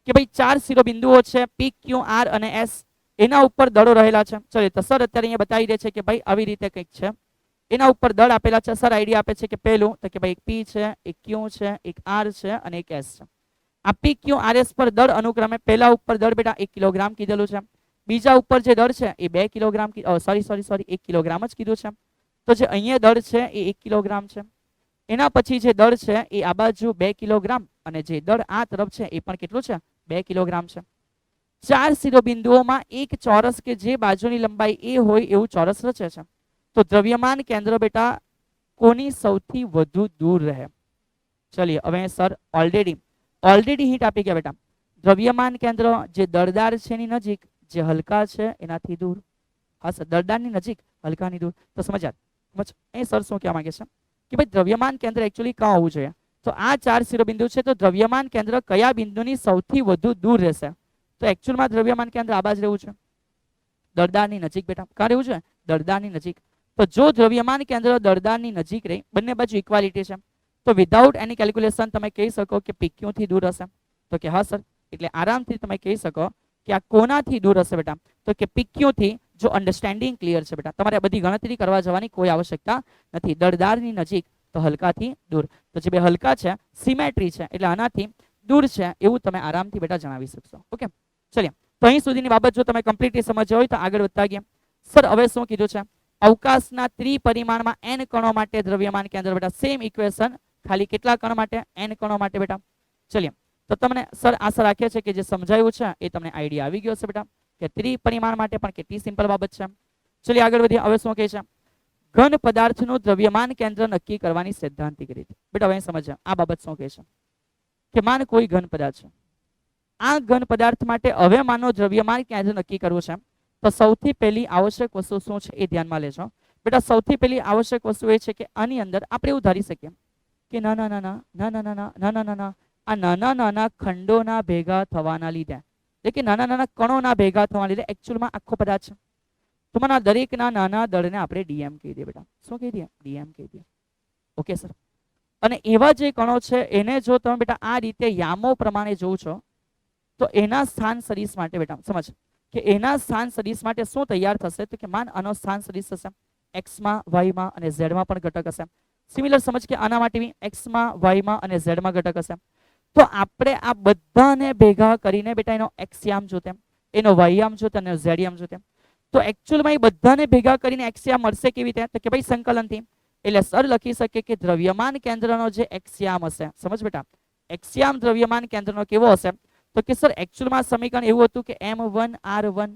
S1: કે ભાઈ 4 શિરોબિંદુઓ છે પી ક્યુ આર અને એસ એના ઉપર દળો રહેલા છે ચલો તો સર અત્યારે અહીંયા બતાવી દે છે કે ભાઈ આવી રીતે કંઈક છે એના ઉપર દળ આપેલા છે સર આઈડિયા આપે છે કે પહેલું તો કે ભાઈ એક પી છે એક ક્યુ છે એક આર છે અને એક એસ છે આ પી ક્યુ આર એસ પર દળ અનુક્રમે પહેલા ઉપર દળ બેટા 1 કિલોગ્રામ કીધેલું છે બીજા ઉપર જે દળ છે એ 2 કિલોગ્રામ સોરી 1 કિલોગ્રામ જ કીધું છે તો જે અહીંયા દળ છે એ 1 કિલોગ્રામ છે એના પછી જે દળ છે એ આ બાજુ 2 કિલોગ્રામ અને જે દળ આ તરફ છે એ પણ કેટલું છે 2 કિલોગ્રામ છે 4 શિરોબિંદુઓમાં એક ચોરસ કે જે બાજુની લંબાઈ એ હોય એવું ચોરસ રચે છે તો દ્રવ્યમાન કેન્દ્ર બેટા કોની સૌથી વધુ દૂર રહે ચલિए હવે સર ઓલરેડી હિન્ટ આપી ગયા બેટા દ્રવ્યમાન કેન્દ્ર જે દળદાર છે એની નજીક જે હલકા છે એનાથી દૂર હા સર દળદારની નજીક હલકાની દૂર તો સમજ એ સર શું કહેવા માંગે છે કે ભાઈ દ્રવ્યમાન કેન્દ્ર એકચ્યુઅલી ક્યાં હોવું જોઈએ તો આ 4 શિરોબિંદુ છે તો દ્રવ્યમાન કેન્દ્ર કયા બિંદુની સૌથી વધુ દૂર રહેશે તો એકચ્યુઅલમાં દ્રવ્યમાન કેન્દ્ર આ બાજુ રહેવું છે દળદારની નજીક બેટા ક્યાં રહેવું છે દળદારની નજીક તો જો દ્રવ્યમાન કેન્દ્ર દળદારની નજીક રહે બંને બાજુ ઇક્વાલિટી છે તો વિધાઉટ એની કેલ્ક્યુલેશન તમે કહી શકો કે પીક્યુ થી દૂર હશે તો કે હા સર એટલે આરામથી તમે કહી શકો કે આ કોનાથી દૂર હશે બેટા તો કે પીક્યુ થી જો અન્ડરસ્ટેન્ડિંગ ક્લિયર છે બેટા તમારે બધી ગણતરી કરવા જવાની કોઈ આવશ્યકતા નથી દળદારની નજીક તો હલકાથી દૂર તો જે બે હલકા છે સિમેટ્રી છે એટલે આનાથી દૂર છે એવું તમે આરામથી બેટા જણાવી શકશો ઓકે ચલિए તો અહીં સુધીની બાબત જો તમે કમ્પ્લીટલી સમજ્યા હોય તો આગળ વધતા ગયા સર હવે શું કીધું છે અવકાશના ત્રિપરિમાણમાં n કણો માટે દ્રવ્યમાન કેન્દ્ર બેટા સેમ ઇક્વેશન ખાલી કેટલા કણ માટે n કણો માટે બેટા ચલિए તો તમને સર આશા રાખીએ છે કે જે સમજાયું છે એ તમને આઈડિયા આવી ગયો છે બેટા કે ત્રિપરિમાણ માટે પણ કેટલી સિમ્પલ બાબત છે ચલિए આગળ વધીએ હવે શું કહે છે ઘન પદાર્થનું દ્રવ્યમાન કેન્દ્ર નક્કી કરવાની સૈદ્ધાંતિક રીત બેટા હવે સમજ આ બાબત શું કહે છે કે માન કોઈ ઘન પદાર્થ છે આ ઘન પદાર્થ માટે હવે માનો દ્રવ્યમાન કેન્દ્ર નક્કી કરવું છે તો સૌથી પહેલી આવશ્યક વસ્તુ શું છે એ ધ્યાનમાં લેજો બેટા સૌથી પહેલી આવશ્યક વસ્તુ એ છે કે આની અંદર આપણે એવું ધારી શકીએ કે નાના નાના ખંડોના ભેગા થવાના લીધે એટલે કે નાના કણોના ભેગા થવાના લીધે એકચ્યુઅલમાં આખો પદાર્થ છે તો મને દરેકના નાના દળને આપણે ડીએમ કહી દઈએ બેટા શું કહી દઈએ ડીએમ કહી દઈએ ઓકે સર અને એવા જે કણો છે એને જો તમે બેટા આ રીતે યામો પ્રમાણે જોવો છો તો એના સ્થાન સદિશ માટે બેટા સમજ કે એના સ્થાન સદિશ માટે શું તૈયાર થશે તો કે માન આનો સ્થાન સદિશ થશે x માં y માં અને z માં પણ ઘટક હશે સિમિલર સમજ કે આના માટે બી x માં y માં અને z માં ઘટક હશે તો આપણે આ બધાને ભેગા કરીને બેટા એનો x યામ જોતે એનો y યામ જોતે અને z યામ જોતે તો એકચ્યુઅલમાં એ બધાને ભેગા કરીને x યામ મળશે કેવી રીતે તો કે ભાઈ સંકલનથી એટલે સર લખી શકે કે દ્રવ્યમાન કેન્દ્રનો જે x યામ હશે સમજ બેટા x યામ દ્રવ્યમાન કેન્દ્રનો કેવો હશે તો કે સર એકચ્યુઅલમાં સમીકરણ એવું હતું કે m1 r1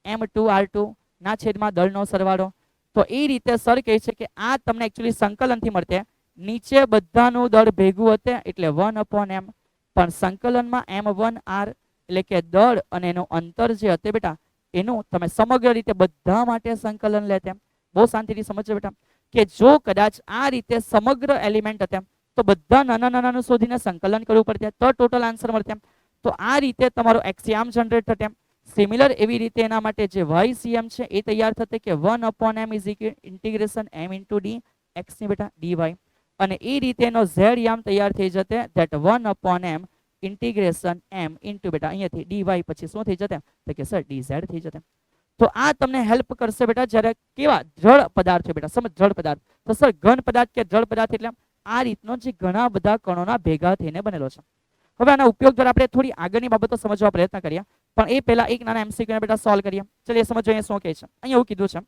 S1: m2 r2 ના છેદમાં દળનો સરવાળો તો એ રીતે સર કહે છે કે આ તમને એકચ્યુઅલી સંકલનથી મળતે નીચે બધાનું દળ ભેગું હતે એટલે 1/m પણ સંકલનમાં m1 r એટલે કે દળ અને એનું અંતર જે હતે બેટા એનું તમે સમગ્ર રીતે બધા માટે સંકલન લેતે બહુ શાંતિથી સમજજો બેટા કે જો કદાચ આ રીતે સમગ્ર એલિમેન્ટ હતે તો બધા નાના નાનાનું શોધીને સંકલન કરવું પડતે તો ટોટલ આન્સર મળતે તો આ રીતે તમારો એક્સિયામ જનરેટ થતે સિમિલર એવી રીતે એના માટે જે ycm છે એ તૈયાર થતે કે 1/m is integration m into d x ની બેટા dy અને એ રીતે એનો z યામ તૈયાર થઈ જતે that 1/m integration m into beta અહીંયાથી dy પછી શું થઈ જતે તો કે સર dz થઈ જતે તો આ તમને હેલ્પ કરશે બેટા જ્યારે કેવા જળ પદાર્થ બેટા સમજ જળ પદાર્થ તો સર ઘન પદાર્થ કે જળ પદાર્થ એટલે આ રીતનો જે ઘણા બધા કણોના ભેગા થઈને બનેલો છે હવે આના ઉપયોગ દ્વારા આપણે થોડી આગળની બાબતો સમજવા પ્રયત્ન કરીએ પણ એ પહેલા એક નાના એમસીક્યુ બેટા સોલ્વ કરીએ ચલિए સમજો અહીંયા શું કહે છે અહીંયા એવું કીધું છે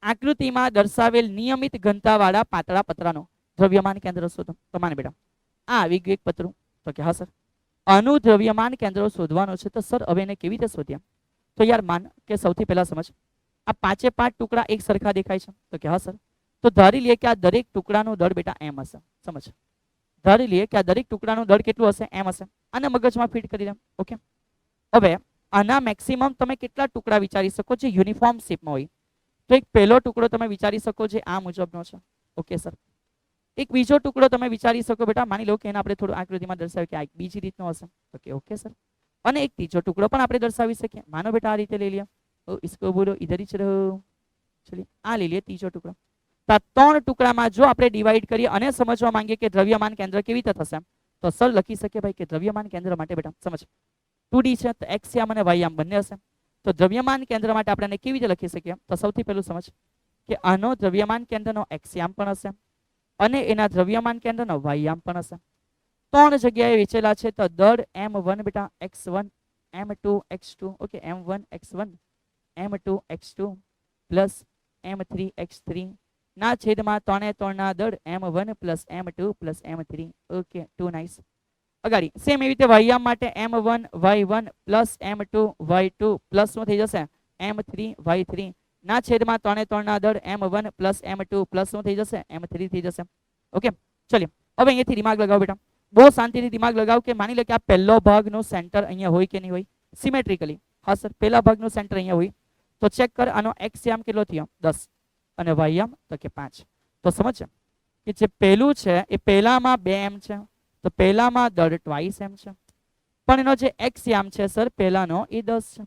S1: આકૃતિમાં દર્શાવેલ નિયમિત ઘનતાવાળા પાતળા પતરાનો દ્રવ્યમાન કેન્દ્ર શોધો તો માને બેટા આ આવી ગયું એક પતરું તો કે હા સર આનું દ્રવ્યમાન કેન્દ્ર શોધવાનું છે તો સર હવે એને કેવી રીતે શોધ્યા તો યાર માન કે સૌથી પહેલા સમજ આ પાંચે પાંચ ટુકડા એક સરખા દેખાય છે તો કે હા સર તો ધારી લઈએ કે આ દરેક ટુકડાનું દળ બેટા એમ હશે સમજ ધારી લઈએ કે આ દરેક ટુકડાનું દળ કેટલું હશે એમ હશે આને મગજમાં ફિટ કરી દે ઓકે હવે આના મેક્સિમમ તમે કેટલા ટુકડા વિચારી શકો જે યુનિફોર્મ શેપમાં હોય તો એક પહેલો ટુકડો તમે વિચારી શકો જે આ મુજબનો છે ઓકે સર એક બીજો ટુકડો તમે વિચારી શકો બેટા માની લો કે એને આપણે થોડું આકૃતિમાં દર્શાવ્યું કે આ એક બીજી રીતનો હશે તો કે ઓકે સર અને એક ત્રીજો ટુકડો પણ આપણે દર્શાવી શકીએ માનો બેટા આ રીતે લઈ લિયા इसको बोलो इधर ही चलो चलिए आ ले लिए तीसरा टुकड़ा તો 3 ટુકડામાં જો આપણે ડિવાઈડ કરીએ અને સમજવા માંગીએ કે દ્રવ્યમાન કેન્દ્ર કેવી રીતે થશે, તો સર લખી શકીએ ભાઈ કે દ્રવ્યમાન કેન્દ્ર માટે બેટા સમજ 2D છે તો x યામ અને y યામ બંને હશે. તો દ્રવ્યમાન કેન્દ્ર માટે આપણે કેવી રીતે લખી શકીએ, તો સૌથી પહેલું સમજ કે આનો દ્રવ્યમાન કેન્દ્રનો x યામ પણ હશે અને એના દ્રવ્યમાન કેન્દ્રનો y યામ પણ હશે. 3 જગ્યાએ વેચેલા છે તો દળ m1 બેટા x1 m2 x2 okay m1 x1 m2 x2 plus m3 x3 ના છેદમાં 3 ના દળ m1 plus m2 plus m3 okay 2 nice. અગાડી સેમ એવી રીતે y યામ માટે m1 y1 plus m2 y2 plus શું થઈ જશે m3 y3 ના છેદમાં 3 ના દળ m1 પ્લસ m2 પ્લસ શું થઈ જશે m3 થઈ જશે. ઓકે ચલિए હવે અહીંયાથી દિમાગ લગાવો બેટા, બહુ શાંતિથી દિમાગ લગાવો કે માની લો કે આ પહેલો ભાગનો સેન્ટર અહીંયા હોય કે નહીં હોય સિમેટ્રિકલી. હા સર પહેલા ભાગનું સેન્ટર અહીંયા હોય તો ચેક કર આનો x યામ કેટલો થયો 10 અને y યામ તો કે 5. તો સમજ કે જે પહેલું છે એ પહેલામાં 2m છે તો પહેલામાં દળ ટ્વાઇસ m છે પણ એનો જે x યામ છે સર પહેલાનો એ 10 છે.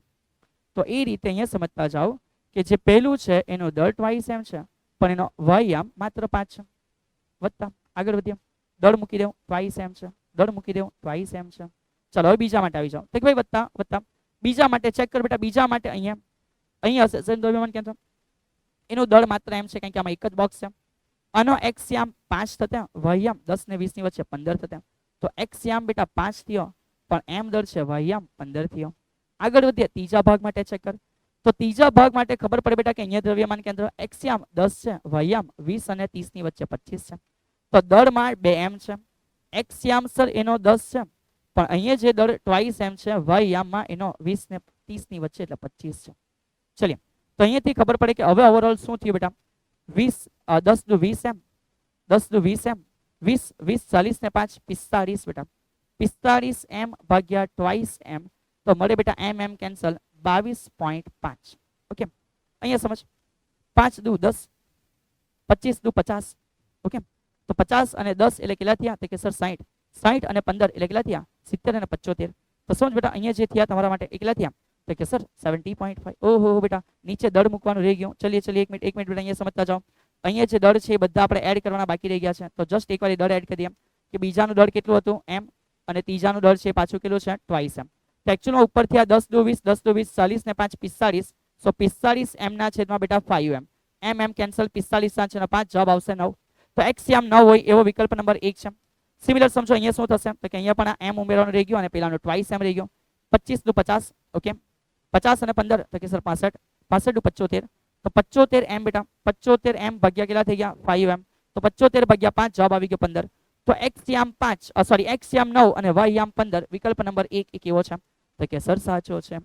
S1: તો એ રીતે અહીંયા સમજતા જાઓ કે જે પહેલું છે એનો દળ ટ્વાઇસ m છે પણ એનો y યામ માત્ર 5 છે. વત્તા આગળ વધીએ દળ મૂકી દેવું ટ્વાઇસ m છે, દળ મૂકી દેવું ટ્વાઇસ m છે. ચાલો હવે બીજા માટે આવી જાઓ તો ભાઈ વત્તા વત્તા બીજા માટે ચેક કર બેટા, બીજા માટે અહીંયા હશે સર દ્રવ્યમાન કેન્દ્ર એનું દળ માત્ર m છે કારણ કે આમાં એક જ બોક્સ છે. આનો x યામ 5 થતા y યામ 10 ને 20 ની વચ્ચે 15 થતા તો x યામ બેટા 5 થયો પણ m દળ છે y યામ 15 થયો. આગળ વધીએ ત્રીજા ભાગ માટે ચેક કર તો ત્રીજા ભાગ માટે ખબર પડે બેટા કે અહીંયા દ્રવ્યમાન કેન્દ્ર x યામ 10 છે y યામ 20 અને 30 ની વચ્ચે 25 છે તો દળમાં 2m છે. x યામ સર એનો 10 છે પણ અહીંયા જે દળ ટ્વાઇસ m છે y યામમાં એનો 20 ને 30 ની વચ્ચે એટલે 25 છે. ચલિए તો અહીંયાથી ખબર પડે કે હવે ઓવરઓલ શું થયું બેટા 20 10 દુ 20 m 10 દુ 20 m 20 20 40 ને 5 45 બેટા 45 m ભાગ્યા ટ્વાઇસ m તો મળે બેટા m કેન્સલ 22.5. ઓકે અહીંયા સમજ 5 દુ 10 25 દુ 50 ઓકે તો 50 અને 10 એટલે કેટલા થયા તો કે સર 60 60 અને 15 એટલે કેટલા થયા 70 અને 75. તો સમજ બેટા અહીંયા જે થયા તમારા માટે કેટલા થયા તો કે સર 70.5. ઓહો બેટા નીચે દળ મૂકવાનું રહી ગયું. ચલીએ એક મિનિટ બેટા અહીંયા સમજતા જાઓ. અહીંયા જે દળ છે એ બધા આપણે એડ કરવાના બાકી રહી ગયા છે તો જસ્ટ એકવાર દળ એડ કરી દઈએ કે બીજાનું દળ કેટલું હતું m અને ત્રીજાનું દળ છે પાછું કેટલું છે ટ્વાઇસ m. તો એકચ્યુઅલમાં ઉપર થયા 10 દુ 20 10 દુ 20 40 ને 5 45 સો 45 m ના છેદમાં બેટા 5m m કેન્સલ 45 ના છેદમાં 5 જવાબ આવશે 9. તો x યામ 9 હોય એવો વિકલ્પ નંબર 1 છે. સિમિલર સમજો અહીંયા શું થશે તો કે અહીંયા પણ આ m ઉમેરવાનું રહી ગયું અને પેલાનો ટ્વાઇસ m રહી ગયો 25 દુ 50 ઓકે 50 અને 15 તો કે સર 65 65 દુ 75 તો 75 m બેટા 75 m ભાગ્યા કેટલા થઈ ગયા 5m તો 75 ભાગ્યા 5 જવાબ આવી ગયો 15. તો x યામ 5 સોરી x યામ 9 અને y યામ 15 વિકલ્પ નંબર 1 એ કેવો છે તો કે સર સાચો છે.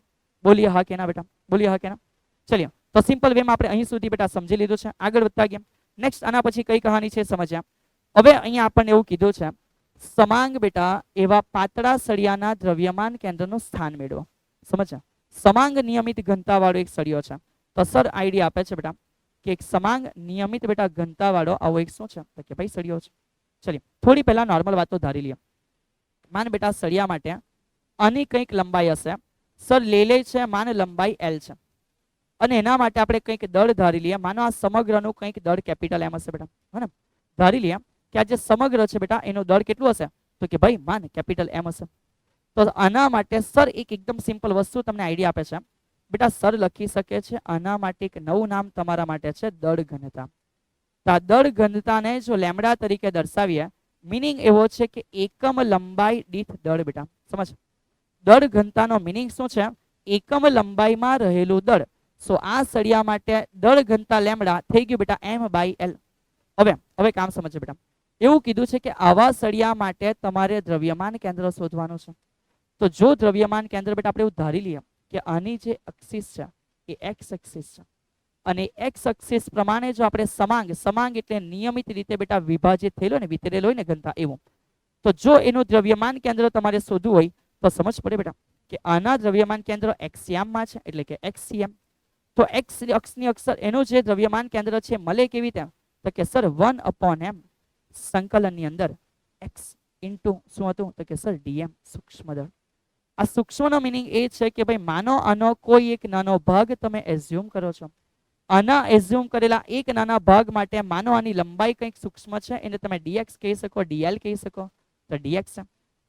S1: બોલીએ હા કે ના બેટા, બોલીએ હા કે ના. ચલિए તો સિમ્પલ વે માં આપણે અહીં સુધી બેટા સમજી લીધું છે. આગળ વધતા ગયા નેક્સ્ટ આના પછી કઈ કહાની છે સમજ્યા. હવે અહીંયા આપણને એવું કીધું છે સમાંગ બેટા એવા પાતળા સળિયાના દ્રવ્યમાન કેન્દ્રનું સ્થાન મેળવો. સમજ્યા સમાંગ નિયમિત ઘનતા વાળો એક સળિયો છે તો સર આઈડિયા આપે છે બેટા કે એક સમાંગ નિયમિત બેટા ઘનતા વાળો આવો એક શું છે તો કે ભાઈ સળિયો છે. ચલિए થોડી પહેલા નોર્મલ વાતો ધારી લઈએ. માન બેટા સળિયા માટે આની કંઈક લંબાઈ હશે સર લે છે માન લંબાઈ l છે અને એના માટે આપણે કંઈક દળ ધારી લઈએ. માનો આ સમગ્રનું કંઈક દળ કેપિટલ m હશે બેટા હે ને. ધારી લઈએ કે આ જે સમગ્ર છે બેટા એનું દળ કેટલું હશે તો કે ભાઈ માન કેપિટલ m હશે. તો આના માટે સર એક એકદમ સિમ્પલ વસ્તુ તમને આઈડિયા આપે છે બેટા સર લખી શકે છે આના માટે એક નવું નામ તમારા માટે છે દળ ઘનતા. તો આ દળ ઘનતાને જો લેમડા તરીકે દર્શાવીએ મીનિંગ એવો છે કે એકમ લંબાઈ દીઠ દળ બેટા. સમજ દળ ઘનતાનો મીનિંગ શું છે એકમ લંબાઈમાં રહેલું દળ. સો આ સળિયા માટે દળ ઘનતા લેમડા થઈ ગયું બેટા m/l. હવે કામ સમજે બેટા એવું કીધું છે કે આવા સળિયા માટે તમારે દ્રવ્યમાન કેન્દ્ર શોધવાનું છે. તો જો દ્રવ્યમાન કેન્દ્ર બેટા આપણે એવું ધારી લઈએ કે આની જે એક્સિસ છે એ x એક્સિસ છે અને x એક્સિસ પ્રમાણે જો આપણે સમાંગ એટલે નિયમિત રીતે બેટા વિભાજિત થયેલો ને વિતરેલો હોય ને ઘનતા એવું. તો જો એનું દ્રવ્યમાન કેન્દ્ર તમારે શોધવું હોય તો સમજ પડે બેટા કે આના દ્રવ્યમાન કેન્દ્ર x યામમાં છે એટલે કે xcm. તો x અક્ષની અક્ષર એનું જે દ્રવ્યમાન કેન્દ્ર છે મળે કેવી રીતે તો કે સર 1/m સંકલનની અંદર x ઇન્ટુ શું હતું તો કે સર dm સૂક્ષ્મ દળ. આ સૂક્ષ્મનો મીનિંગ એ છે કે ભાઈ માનો આનો કોઈ એક નાનો ભાગ તમે એઝ્યુમ કરો છો આના એઝ્યુમ કરેલા એક નાના ભાગ માટે માનો આની લંબાઈ કંઈક સૂક્ષ્મ છે, એને તમે dx કહી શકો, dl કહી શકો, તો dx છે.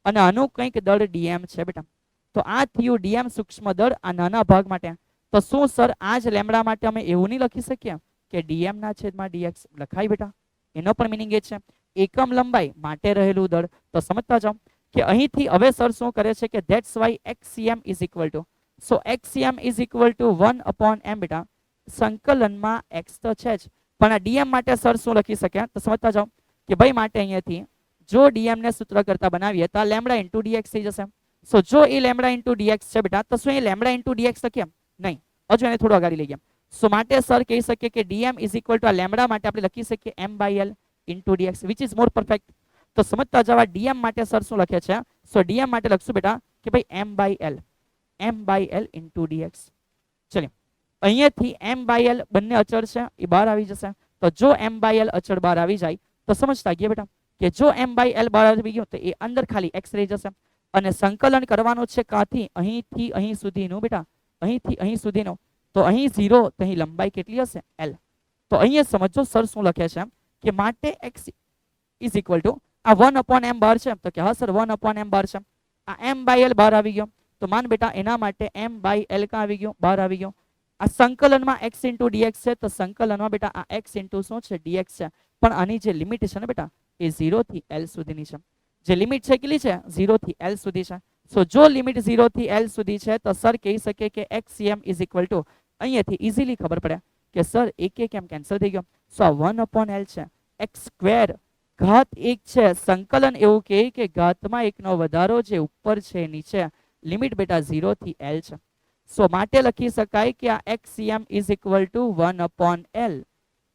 S1: અને આનું કંઈક દળ dm છે બેટા. તો આ થયું dm સૂક્ષ્મ દળ આ નાના ભાગ માટે. તો શું સર આ જ લેમડા માટે અમે એવું નહીં લખી શકીએ કે dm ના છેદમાં dx લખાય બેટા? એનો પણ મિનિંગ એ છે એકમ લંબાઈ માટે રહેલું દળ. તો સમજતા જાઓ કે અહીંથી હવે સર શું કરે છે કે that's why xcm is equal two, so xcm is equal two 1/m બેટા. સંકલનમાં x તો છે જ, પણ આ dm માટે સર શું લખી શકે? તો સમજતા જાઓ કે ભાઈ માટે અહીંયાથી જો dm ને સૂત્ર કરતા બનાવીએ તો આ લેમડા ઇન્ટુ dx થઈ જશે. સો જો એ લેમડા ઇન્ટુ dx છે બેટા, તો શું એ લેમડા ઇન્ટુ dx લખીએ? નહીં, હજુ એને થોડું આગળ લઈ ગયા. સો માટે સર કહી શકીએ કે dm ઇઝ ઇક્વલ ટુ આ લેમડા માટે આપણે લખી શકીએ m/l into dx, which is more perfect. તો સમજતા જવા dm માટે સર શું લખે છે? સો dm માટે લખશું બેટા કે ભાઈ m/l ઇન્ટુ dx. ચલો અહીંયાથી m/l બંને અચળ છે એ બહાર આવી જશે. તો જો m/l અચળ બહાર આવી જાય તો સમજતા ગયા બેટા કે જો m/l બહાર આવી ગયું તો એ અંદર ખાલી x રહી જશે. અને સંકલન કરવાનું છે કાંથી? અહીંથી અહીં સુધીનું બેટા, અહીંથી અહીં સુધીનું. તો અહીં 0 તો અહીં લંબાઈ કેટલી હશે? l. તો અહીંયા સમજો સર શું લખે છે કે માટે x ઇઝ ઇક્વલ ટુ આ 1/m બહાર છે, તો કે હા સર 1/m બહાર છે. આ m/l બહાર આવી ગયો, તો માન બેટા એના માટે m/l ક્યાં આવી ગયો? બહાર આવી ગયો. આ સંકલનમાં x ઇન્ટુ dx છે, તો સંકલનમાં બેટા આ x ઇન્ટુ શું છે? dx છે. પણ આની જે લિમિટ છે ને બેટા એ 0 થી l સુધીની છે. જે લિમિટ છે કેટલી છે? 0 થી l સુધી છે. સો જો લિમિટ 0 થી l સુધી છે તો સર કહી શકે કે xcm ઇઝ ઇક્વલ ટુ, અહીંયાથી ઇઝીલી ખબર પડે કે સર એક કેમ કેન્સલ થઈ ગયો. સો આ 1/l છે, x સ્ક્વેર ઘાત 1 છે. સંકલન એવું કહે કે ઘાતમાં 1 નો વધારો જે ઉપર છે નીચે, લિમિટ બેટા 0 થી l છે. સો માટે લખી શકાય કે આ xcm is equal two 1/l,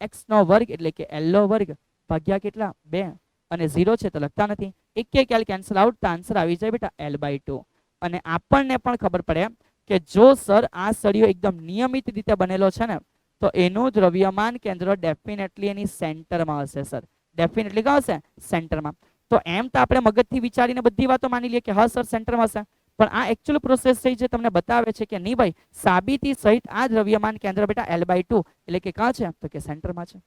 S1: x નો વર્ગ એટલે કે l નો વર્ગ ભાગ્યા કેટલા? 2. અને 0 છે તો લખતા નથી, એક l કેન્સલ આઉટ, તો આન્સર આવી જાય બેટા l/2. અને આપણને પણ ખબર પડે કે જો સર આ સળિયો એકદમ નિયમિત રીતે બનેલો છે ને તો એનું દ્રવ્યમાન કેન્દ્ર ડેફિનેટલી એની સેન્ટરમાં હશે સર. ડેફિનેટલી ક્યાં હશે? સેન્ટરમાં. તો એમ તો આપણે મગજથી વિચારીને બધી વાતો માની લઈએ કે હા સર સેન્ટરમાં હશે, પણ આ એકચ્યુઅલ પ્રોસેસ છે જે તમને બતાવે છે કે નહીં ભાઈ સાબિતી સહિત આ દ્રવ્યમાન કેન્દ્ર બેટા l/2 એટલે કે ક્યાં છે? તો કે સેન્ટરમાં છે.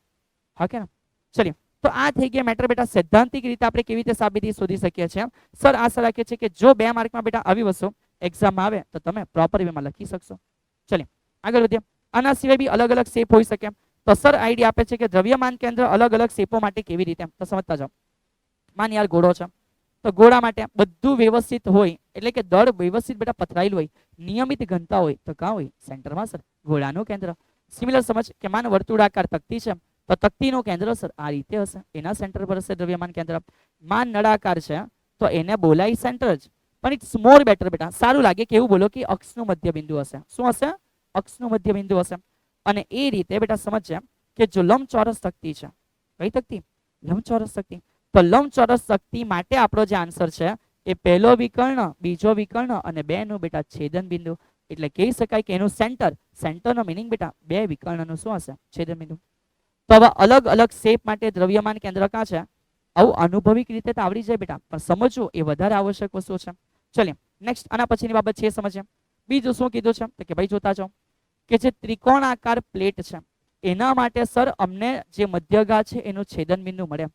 S1: હા કે ના? ચલિए તો આ થઈ ગયા મેટર બેટા. સૈદ્ધાંતિક રીતે આપણે કેવી રીતે સાબિતી શોધી શકીએ છીએ? સર આશા રાખીએ છીએ કે જો 2 માર્કમાં બેટા આવી વસ્તુ એક્ઝામમાં આવે તો તમે પ્રોપર વેમાં લખી શકશો. ચલિए આગળ વધીએ. આના સિવાય બી અલગ અલગ શેપ હોઈ શકે. તો સર આઈડિયા આપે છે કે દ્રવ્યમાન કેન્દ્ર અલગ અલગ શેપો માટે કેવી રીતે, તો સમજતા જાઓ. માન યાર ઘોડો છે, તો ઘોડા માટે બધું વ્યવસ્થિત હોય એટલે કે દળ વ્યવસ્થિત બેટા પથરાયેલું હોય, નિયમિત ઘનતા હોય, તો ક્યાં હોય? સેન્ટરમાં સર, ઘોડાનું કેન્દ્ર. સિમિલર સમજ કે માન વર્તુળાકાર તકતી છે તો તકતીનું કેન્દ્ર સર આ રીતે હશે, એના સેન્ટર પર હશે દ્રવ્યમાન કેન્દ્ર. માન નળાકાર છે તો એને બોલાય સેન્ટર જ, પણ ઇટ્સ મોર બેટર બેટા, સારું લાગે કે એવું બોલો કે અક્ષનું મધ્ય બિંદુ હશે. શું હશે? અક્ષનું મધ્ય બિંદુ હશે. અને એ રીતે બેટા સમજશે કે જો લંબચોરસ તકતી છે, કઈ તકતી? લંબચોરસ તકતી. તો લંબચોરસ તકતી માટે આપણો જે આન્સર છે એ પહેલો વિકર્ણ, બીજો વિકર્ણ અને 2 નું બેટા છેદન બિંદુ. એટલે કહી શકાય કે એનું સેન્ટર, સેન્ટરનો મિનિંગ બેટા 2 વિકર્ણનું શું હશે? છેદન બિંદુ. તો હવે અલગ અલગ શેપ માટે દ્રવ્યમાન કેન્દ્ર ક્યાં છે? આવું અનુભવિક રીતે તો આવડી જાય બેટા, પણ સમજવું એ વધારે આવશ્યક વસ્તુ છે. ચલિએ નેક્સ્ટ આના પછીની બાબત છે સમજીએ. બીજું શું કીધું છે તો કે ભાઈ જોતા જાઓ કે જે ત્રિકોણાકાર પ્લેટ છે એના માટે સર અમને જે મધ્યગા છે એનું છેદન બિંદુ મળે.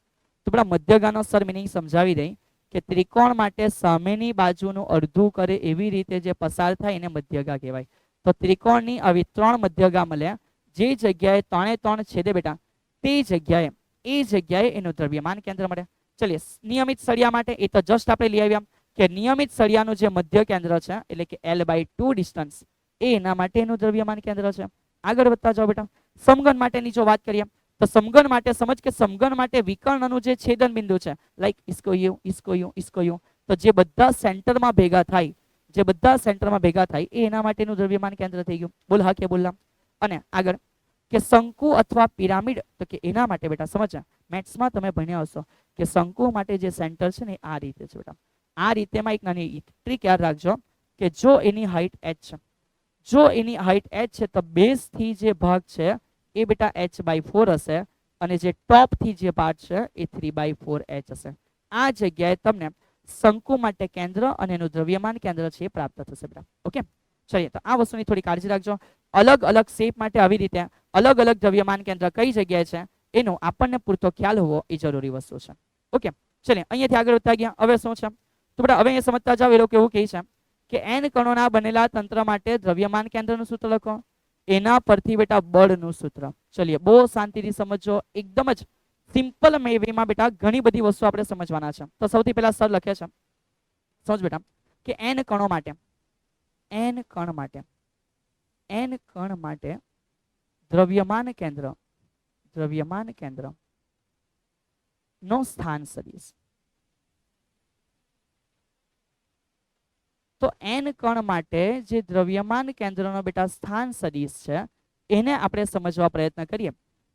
S1: તો પેલા મધ્યગાનો સર મિનિંગ સમજાવી દઈ કે ત્રિકોણ માટે સામેની બાજુનું અડધું કરે એવી રીતે જે પસાર થાય એને મધ્યગા કહેવાય. તો ત્રિકોણની આવી 3 મધ્યગા મળે, જે જગ્યાએ 3 છેદે બેટા તે જગ્યાએ એનું દ્રવ્યમાન કેન્દ્ર મળે. ચલિએ નિયમિત સળિયા માટે એ તો જસ્ટ આપણે લઈ આવ્યા કે નિયમિત સળિયાનું જે મધ્ય કેન્દ્ર છે એટલે કે l/2 ડિસ્ટન્સ એ એના માટે એનું દ્રવ્યમાન કેન્દ્ર છે. આગળ વધતા જાઓ બેટા. સમઘન માટેની જો વાત કરીએ તો સમઘન માટે સમજ કે સમઘન માટે વિકર્ણનું જે છેદન બિંદુ છે લાઈક ઇસકો યુ, તો જે બધા સેન્ટરમાં ભેગા થાય, એ એના માટેનું દ્રવ્યમાન કેન્દ્ર થઈ ગયું. બોલ હા કે બોલલામ. અને આગળ કે શંકુ અથવા પિરામિડ, તો કે એના માટે બેટા સમજ મેથ્સમાં તમે ભણ્યા હશો કે શંકુ માટે જે સેન્ટર છે ને આ રીતે છે બેટા. આ રીતેમાં એક નાની ટ્રીક યાદ રાખજો કે જો એની હાઈટ h છે, તો બેઝ થી જે ભાગ છે એ બેટા h/4 હશે અને જે ટોપ થી જે પાર્ટ છે એ 3/4h હશે. આ જગ્યાએ તમને શંકુ માટે કેન્દ્ર અને એનું દ્રવ્યમાન કેન્દ્ર છે એ પ્રાપ્ત થશે બેટા. ઓકે ચलिए તો આ વસ્તુની થોડી કાળજી રાખજો. અલગ અલગ શેપ માટે આવી રીતે અલગ અલગ દ્રવ્યમાન કેન્દ્ર કઈ જગ્યાએ છે એનો આપણને પૂરતો ખ્યાલ હોવો એ જરૂરી વસ્તુ છે. ઓકે, ચલિए અહીંયાથી આગળ વધતા ગયા. હવે શું છે તો બેટા હવે અહીંયા સમજતા જાવ. એ લોકો એવું કહે છે કે n કણોના બનેલા તંત્ર માટે દ્રવ્યમાન કેન્દ્રનું સૂત્ર લખો. એના પરથી બેટા બળનું સૂત્ર. ચલિए બહુ શાંતિથી સમજો. એકદમ જ સિમ્પલ વેમાં બેટા ઘણી બધી વસ્તુ આપણે સમજવાના છે. તો સૌથી પહેલા સર લખે છે, સમજ બેટા, કે n કણો માટે દ્રવ્યમાન કેન્દ્ર નો સ્થાન સદિશ. તો n કણ માટે જે દ્રવ્યમાન કેન્દ્રનો બેટા સ્થાન સદિશ છે એને આપણે સમજવા પ્રયત્ન કરીએ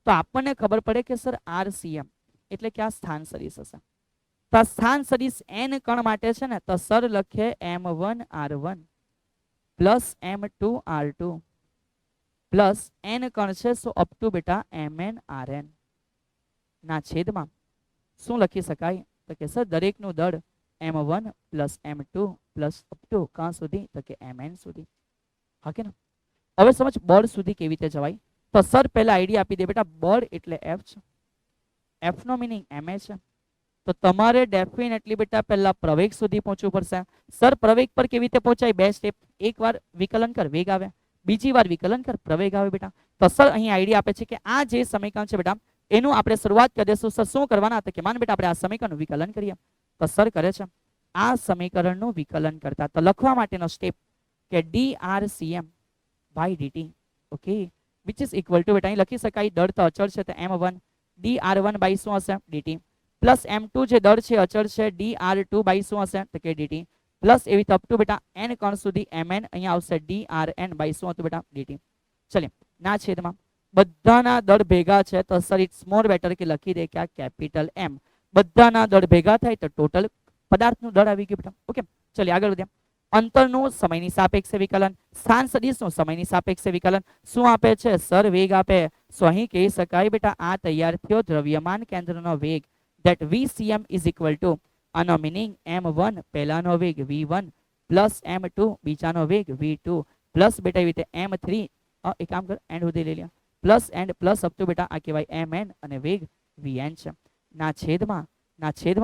S1: તો આપણને ખબર પડે કે સર RCM એટલે કે આ સ્થાન સદિશ હશે. તો આ સ્થાન સદિશ n કણ માટે છે ને તો સર લખે M1R1 plus M2R2 plus n કણ છે સો અપ ટુ બેટા MnRn ના છેદમાં શું લખી શકાય તો કે સર દરેકનું દળ M1 plus M2 plus up to કાં સુધી તો કે Mn સુધી. હા કે ના? હવે સમજ બળ સુધી કેવી રીતે જવાય. તો સર પહેલા આઈડિયા આપી દે બેટા. બળ એટલે F છે, F નો મિનિંગ ma છે. તો તમારે ડેફિનેટલી બેટા પહેલા પ્રવેગ સુધી પહોંચવું પડશે. સર પ્રવેગ પર કેવી રીતે પહોંચાય? બે સ્ટેપ. એક વાર વિકલન કર વેગ આવે, બીજી વાર વિકલન કર પ્રવેગ આવે બેટા. તો સર અહીં આઈડિયા આપે છે કે આ જે સમીકરણ છે બેટા એનું આપણે શરૂઆત કરી દઈશું. સર શું કરવાના હતા કે માન બેટા આપણે આ સમીકરણનું વિકલન કરીએ. તો સર કરે છે આ સમીકરણનું વિકલન કરતા તો લખવા માટેનો સ્ટેપ કે DRCM by dt. Okay, which is equal to બેટા અહીં લખી શકાય દળ તો અચળ છે તો M1 dR1 બાય શું હશે dt પ્લસ M2 જે દળ છે અચળ છે dR2 બાય શું હશે તો કે dt પ્લસ એવી અપ ટુ બેટા n કણ સુધી Mn અહીંયા આવશે dRn બાય શું હતું બેટા dt. ચલિए ના છેદમાં બધાના દળ ભેગા છે તો સર ઇટ્સ મોર બેટર કે લખી દે કે આ કેપિટલ M. બધાના દળ ભેગા થાય તો ટોટલ પદાર્થનું દળ આવી ગયું બેટા. ઓકે, ચલિए આગળ વધીએ. અંતરનું સમયની સાપેક્ષે વિકલન, સ્થાન સદિશનું સમયની સાપેક્ષે વિકલન શું આપે છે સર? વેગ આપે. સો અહીં કહી શકાય બેટા આ તૈયાર થયો દ્રવ્યમાન કેન્દ્રનો વેગ that VCM is equal to આનો મિનિંગ M1 પહેલાનો વેગ V1 પ્લસ M2 બીજાનો વેગ V2 પ્લસ બેટા એવી રીતે M3 એક કામ કર એન્ડ સુધી લઈ લે plus and plus up to બેટા આ કહેવાય Mn અને વેગ Vn છે. ના છેદમાં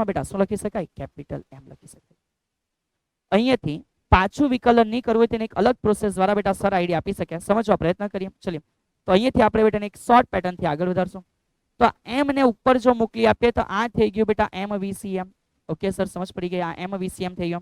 S1: બેટા શું લખી શકાય? કેપિટલ M લખી શકાય. અહીંયાથી પાછું વિકલન નહીં કરવું હોય તેને એક અલગ પ્રોસેસ દ્વારા બેટા સર આઈડિયા આપી શકે. સમજવા પ્રયત્ન કરીએ. ચલિए તો અહીંયાથી આપણે બેટા એક શોર્ટ પેટર્નથી આગળ વધારશું. તો M ને ઉપર જો મોકલી આપીએ તો આ થઈ ગયું બેટા MVCM. ઓકે સર સમજ પડી ગઈ. આ MVCM થઈ ગયો.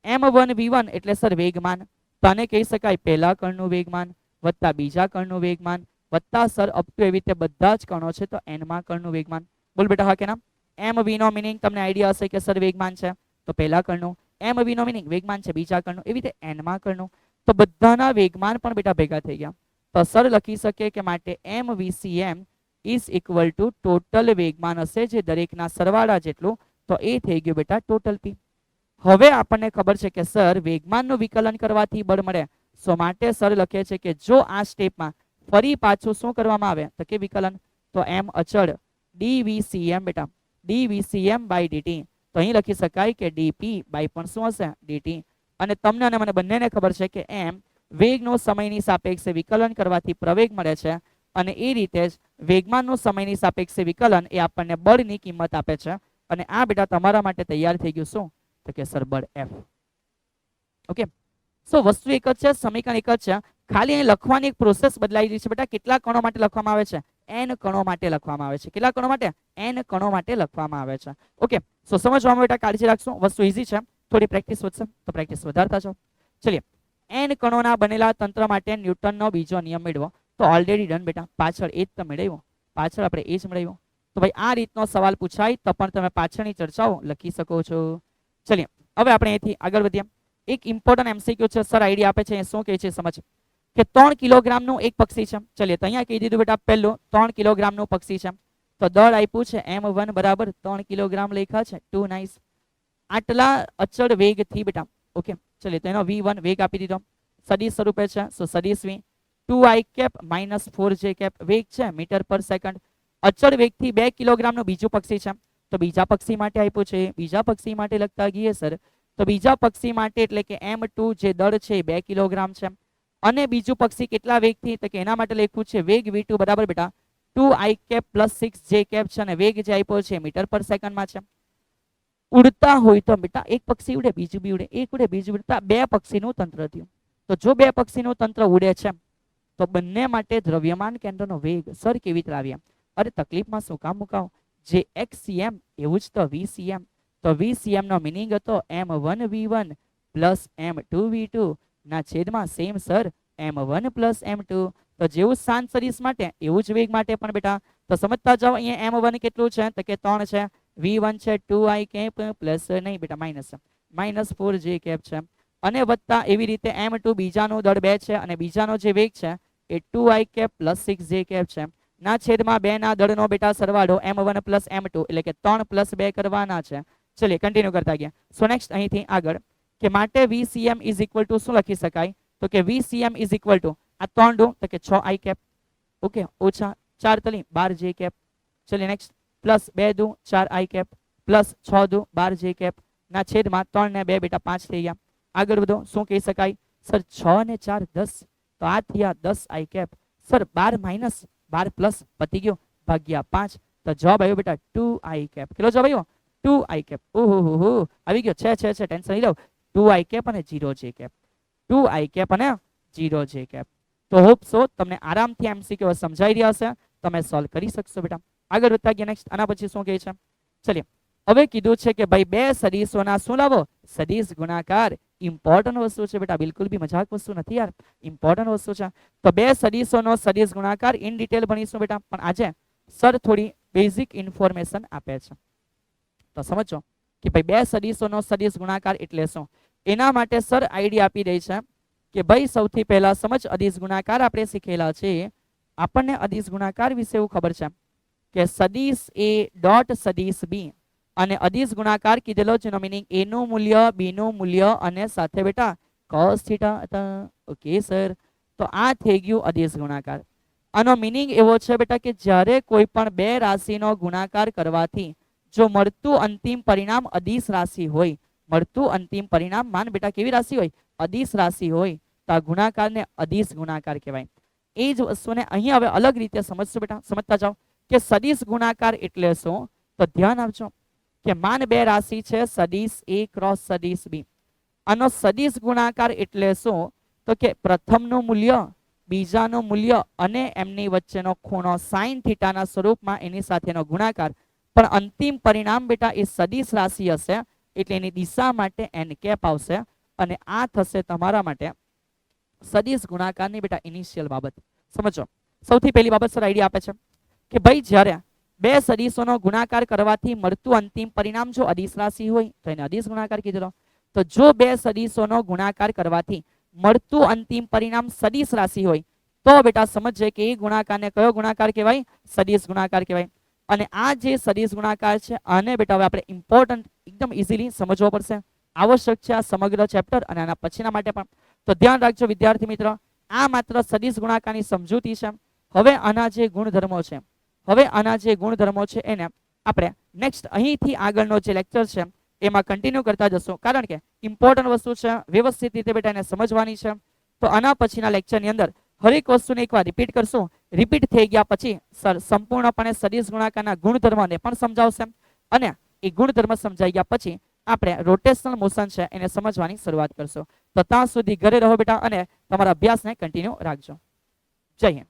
S1: M1 V1 એટલે સર વેગમાન. તને કહી શકાય પહેલા કણનું વેગમાન વત્તા બીજા કણનું વેગમાન વત્તા સર અપ ટુ એવી રીતે બધા જ કણો છે તો n માં કણનું વેગમાન. બોલ બેટા હા કે ના? MV નો મિનિંગ તમને આઈડિયા હશે કે સર વેગમાન છે તો પહેલા કણનું, MV નો મિનિંગ વેગમાન છે બીજા કણનું, એવી રીતે n માં કણનું. તો બધાના વેગમાન પણ બેટા ભેગા થઈ ગયા. તો સર લખી શકે કે માટે MVCM is equal two total વેગમાન હશે જે દરેકના સરવાળા જેટલું. તો એ થઈ ગયું બેટા ટોટલ P. હવે આપણને ખબર છે કે સર વેગમાનનું વિકલન કરવાથી બળ મળે. સો માટે સર લખે છે કે જો આ સ્ટેપમાં ફરી પાછું શું કરવામાં આવે તો કે વિકલન તો M અચળ DVCM બેટા DVCM બાય dt. તો અહીં લખી શકાય કે dP બાય પણ શું હશે dt. અને તમને અને મને બંનેને ખબર છે કે M વેગનો સમયની સાપેક્ષે વિકલન કરવાથી પ્રવેગ મળે છે અને એ રીતે જ વેગમાનનું સમયની સાપેક્ષે વિકલન એ આપણને બળની કિંમત આપે છે. અને આ બેટા તમારા માટે તૈયાર થઈ ગયું શું તો કે સર બળ F. ઓકે, સો વસ્તુ એક જ છે, સમીકરણ એક જ છે, ખાલી અહીં લખવાની એક પ્રોસેસ બદલાઈ રહી છે બેટા. કેટલા કણો માટે લખવામાં આવે છે? n કણો માટે લખવામાં આવે છે. કેટલા કણો માટે? n કણો માટે લખવામાં આવે છે. ઓકે, સો સમજવામાં બેટા કાળજી રાખશું. વસ્તુ ઈઝી છે, થોડી પ્રેક્ટિસ વધશે તો પ્રેક્ટિસ વધારતા જાઓ. ચલિए n કણોના બનેલા તંત્ર માટે ન્યૂટનનો બીજો નિયમ મેળવો. તો ઓલરેડી ડન બેટા. પાછળ એ જ તો મેળવ્યો, પાછળ આપણે એ જ મેળવ્યો. તો ભાઈ આ રીતનો સવાલ પૂછાય તો પણ તમે પાછળની ચર્ચાઓ લખી શકો છો. ચલિए હવે આપણે અહીંથી આગળ વધીએ. એક ઇમ્પોર્ટન્ટ MCQ છે, સર આઈડિયા આપે છે શું કહે છે સમજ કે 3 કિલોગ્રામનું એક પક્ષી છે. ચલિए તો અહીંયા કહી દીધું બેટા પહેલું 3 કિલોગ્રામનું પક્ષી છે. તો દળ આપ્યું છે M1 બરાબર 3 કિલોગ્રામ લખ્યા છે. 2 નાઇસ. આટલા અચળ વેગથી બેટા. ઓકે, ચલિए તો એનો V1 વેગ આપી દીધો સદિશ સ્વરૂપે છે. સો સદિશ V 2i cap minus 4j cap વેગ છે મીટર પર સેકન્ડ. અચળ વેગથી 2 કિલોગ્રામનું બીજું પક્ષી છે તો બીજા પક્ષી માટે આપ્યું છે. બીજા પક્ષી માટે લખતા ગઈએ સર તો બીજા પક્ષી માટે એટલે કે m2 જે દળ છે એ 2 કિલોગ્રામ છે. અને બીજું પક્ષી કેટલા વેગથી, તો કે એના માટે લખ્યું છે વેગ v2 બરાબર બેટા 2i cap plus 6j cap છે, અને વેગ જે આપ્યો છે મીટર પર સેકન્ડમાં છે. ઉડતા હોય તો બેટા એક પક્ષી ઉડે બીજું બી ઉડે, એક ઉડે બીજું ઉડે, બે પક્ષીનું તંત્ર થયું. તો જો બે પક્ષીનું તંત્ર ઉડે છે તો બંને માટે દ્રવ્યમાન કેન્દ્રનો વેગ સર કેવી રીતે લાવ્યા? અરે તકલીફમાં શું કામ મુકાવો, જે xcm એવું જ તો vcm. તો vcm નો મિનિંગ હતો m1v1 પ્લસ m2v2 ના છેદમાં same sir m1 plus m2. તો જેવું શાંત સદિશ માટે એવું જ વેગ માટે પણ બેટા. તો સમજતા જાઓ, અહીંયા m1 કેટલું છે તો કે 3 છે, v1 છે 2i કેપ પ્લસ નહીં બેટા માઇનસ 4j કેપ છે, અને વત્તા એવી રીતે m2 બીજાનું દળ 2 છે, અને બીજાનો જે વેગ છે એ 2i cap plus 6j cap છે ના છેદમાં 2 ના દળનો બેટા સરવાળો m1 પ્લસ m2 એટલે કે 3 પ્લસ 2 કરવાના છે. ચલિए કન્ટિન્યુ કરતા ગયા. સો નેક્સ્ટ અહીંથી આગળ કે માટે vcm ઇઝ ઇક્વલ ટુ શું લખી શકાય, તો કે vcm ઇઝ ઇક્વલ ટુ આ 3 દો તો કે 6i કેપ, ઓકે, ઓછા 4 તલી 12j કેપ. ચલિए નેક્સ્ટ પ્લસ 2 દો 4i કેપ પ્લસ 6 દો 12j કેપ ના છેદમાં 3 ને 2 બેટા 5 થઈ ગયા. આગળ વધો, શું કહી શકાય સર 6 ને 4 10, તો આ થયા 10i cap. Sir 12 minus 12 plus પતી ગયો ભાગ્યા 5, તો જવાબ આવ્યો બેટા 2i કેપ. કેટલો જવાબ આવ્યો? 2i cap. ઓહો આવી ગયો છે ટેન્શન નહીં લો. 2i કેપ અને 0j કેપ, 2i કેપ અને 0j કેપ. તો હોપ સો તમને આરામથી MCQ સમજાઈ રહ્યા હશે, તમે સોલ્વ કરી શકશો બેટા. આગળ વધતા ગયા. નેક્સ્ટ આના પછી શું કહે છે, ચલિએ હવે કીધું છે કે ભાઈ બે સદિશોના શું લાવો, સદિશ ગુણાકાર. ઇમ્પોર્ટન્ટ વસ્તુ છે બેટા, બિલકુલ બી મજાક વસ્તુ નથી યાર, ઇમ્પોર્ટન્ટ વસ્તુ છે. તો બે સદિશોનો સદિશ ગુણાકાર ઇન ડિટેલ ભણીશું બેટા, પણ આજે સર થોડી બેઝિક ઇન્ફોર્મેશન આપે છે તો સમજો કે ભાઈ બે સદિશોનો સદિશ ગુણાકાર એટલે શું. એના માટે સર આઈડિયા આપી દે છે કે ભાઈ સૌથી પહેલા સમજ, અદિશ ગુણાકાર આપણે શીખેલા છે. આપણને અદિશ ગુણાકાર વિશે એવું ખબર છે કે સદિશ a ડોટ સદિશ b, અને અદિશ ગુણાકાર કીધેલો જેનો મિનિંગ a નું મૂલ્ય b નું મૂલ્ય અને સાથે બેટા cos થીટા હતા. ઓકે સર, તો આ થઈ ગયું અદિશ ગુણાકાર. આનો મિનિંગ એવો છે બેટા કે જ્યારે કોઈ પણ બે રાશિનો ગુણાકાર કરવાથી જો મળતું અંતિમ પરિણામ અદિશ રાશિ હોય, મળતું અંતિમ પરિણામ માન બેટા કેવી રાશિ હોય, અદિશ રાશિ હોય, તો આ ગુણાકારને અદિશ ગુણાકાર કહેવાય. એ જ વસ્તુને અહીંયા હવે અલગ રીતે સમજશો બેટા, સમજતા જાઓ કે સદિશ ગુણાકાર એટલે શું. તો ધ્યાન આપજો કે માન બે રાશિ છે સદિશ a ક્રોસ સદિશ b. આનો સદિશ ગુણાકાર એટલે શું, તો કે પ્રથમનું મૂલ્ય બીજાનું મૂલ્ય અને એમની વચ્ચેનો ખૂણો સાઇન થીટાના સ્વરૂપમાં એની સાથેનો ગુણાકાર. પણ અંતિમ પરિણામ બેટા એ સદિશ રાશિ હશે એટલે એની દિશા માટે n કેપ આવશે, અને આ થશે તમારા માટે સદિશ ગુણાકારની બેટા ઇનિશિયલ બાબત. સમજો, સૌથી પહેલી બાબત સર આઈડિયા આપે છે કે ભાઈ જ્યારે બે સદિશોનો ગુણાકાર કરવાથી મળતું અંતિમ પરિણામ જો અદિશ રાશિ હોય તો એને અદિશ ગુણાકાર કીધેલો. તો જો બે સદિશોનો ગુણાકાર કરવાથી મળતું અંતિમ પરિણામ સદિશ રાશિ હોય તો બેટા સમજજે કે એ ગુણાકારને કયો ગુણાકાર કહેવાય, સદિશ ગુણાકાર કહેવાય. અને આ જે સદિશ ગુણાકાર છે આને બેટા હવે આપણે ઇમ્પોર્ટન્ટ એકદમ ઇઝીલી સમજવો પડશે, આવશ્યક છે આ સમગ્ર ચેપ્ટર અને આના પછીના માટે પણ. તો ધ્યાન રાખજો વિદ્યાર્થી મિત્ર, આ માત્ર સદિશ ગુણાકારની સમજૂતી છે. હવે આના જે ગુણધર્મો છે એને આપણે નેક્સ્ટ અહીંથી આગળનો જે લેક્ચર છે એમાં કન્ટિન્યુ કરતા જશું, કારણ કે ઇમ્પોર્ટન્ટ વસ્તુ છે, વ્યવસ્થિત રીતે બેટા એને સમજવાની છે. તો આના પછીના લેક્ચરની અંદર હરેક વસ્તુને એકવાર રિપીટ કરશું. રિપીટ થઈ ગયા પછી સર સંપૂર્ણપણે સદિશ ગુણાકારના ગુણધર્મને પણ સમજાવશે, અને એ ગુણધર્મ સમજાઈ ગયા પછી આપણે રોટેશનલ મોશન છે એને સમજવાની શરૂઆત કરશું. તો ત્યાં સુધી ઘરે રહો બેટા અને તમારા અભ્યાસને કન્ટિન્યુ રાખજો. જય હિન્દ.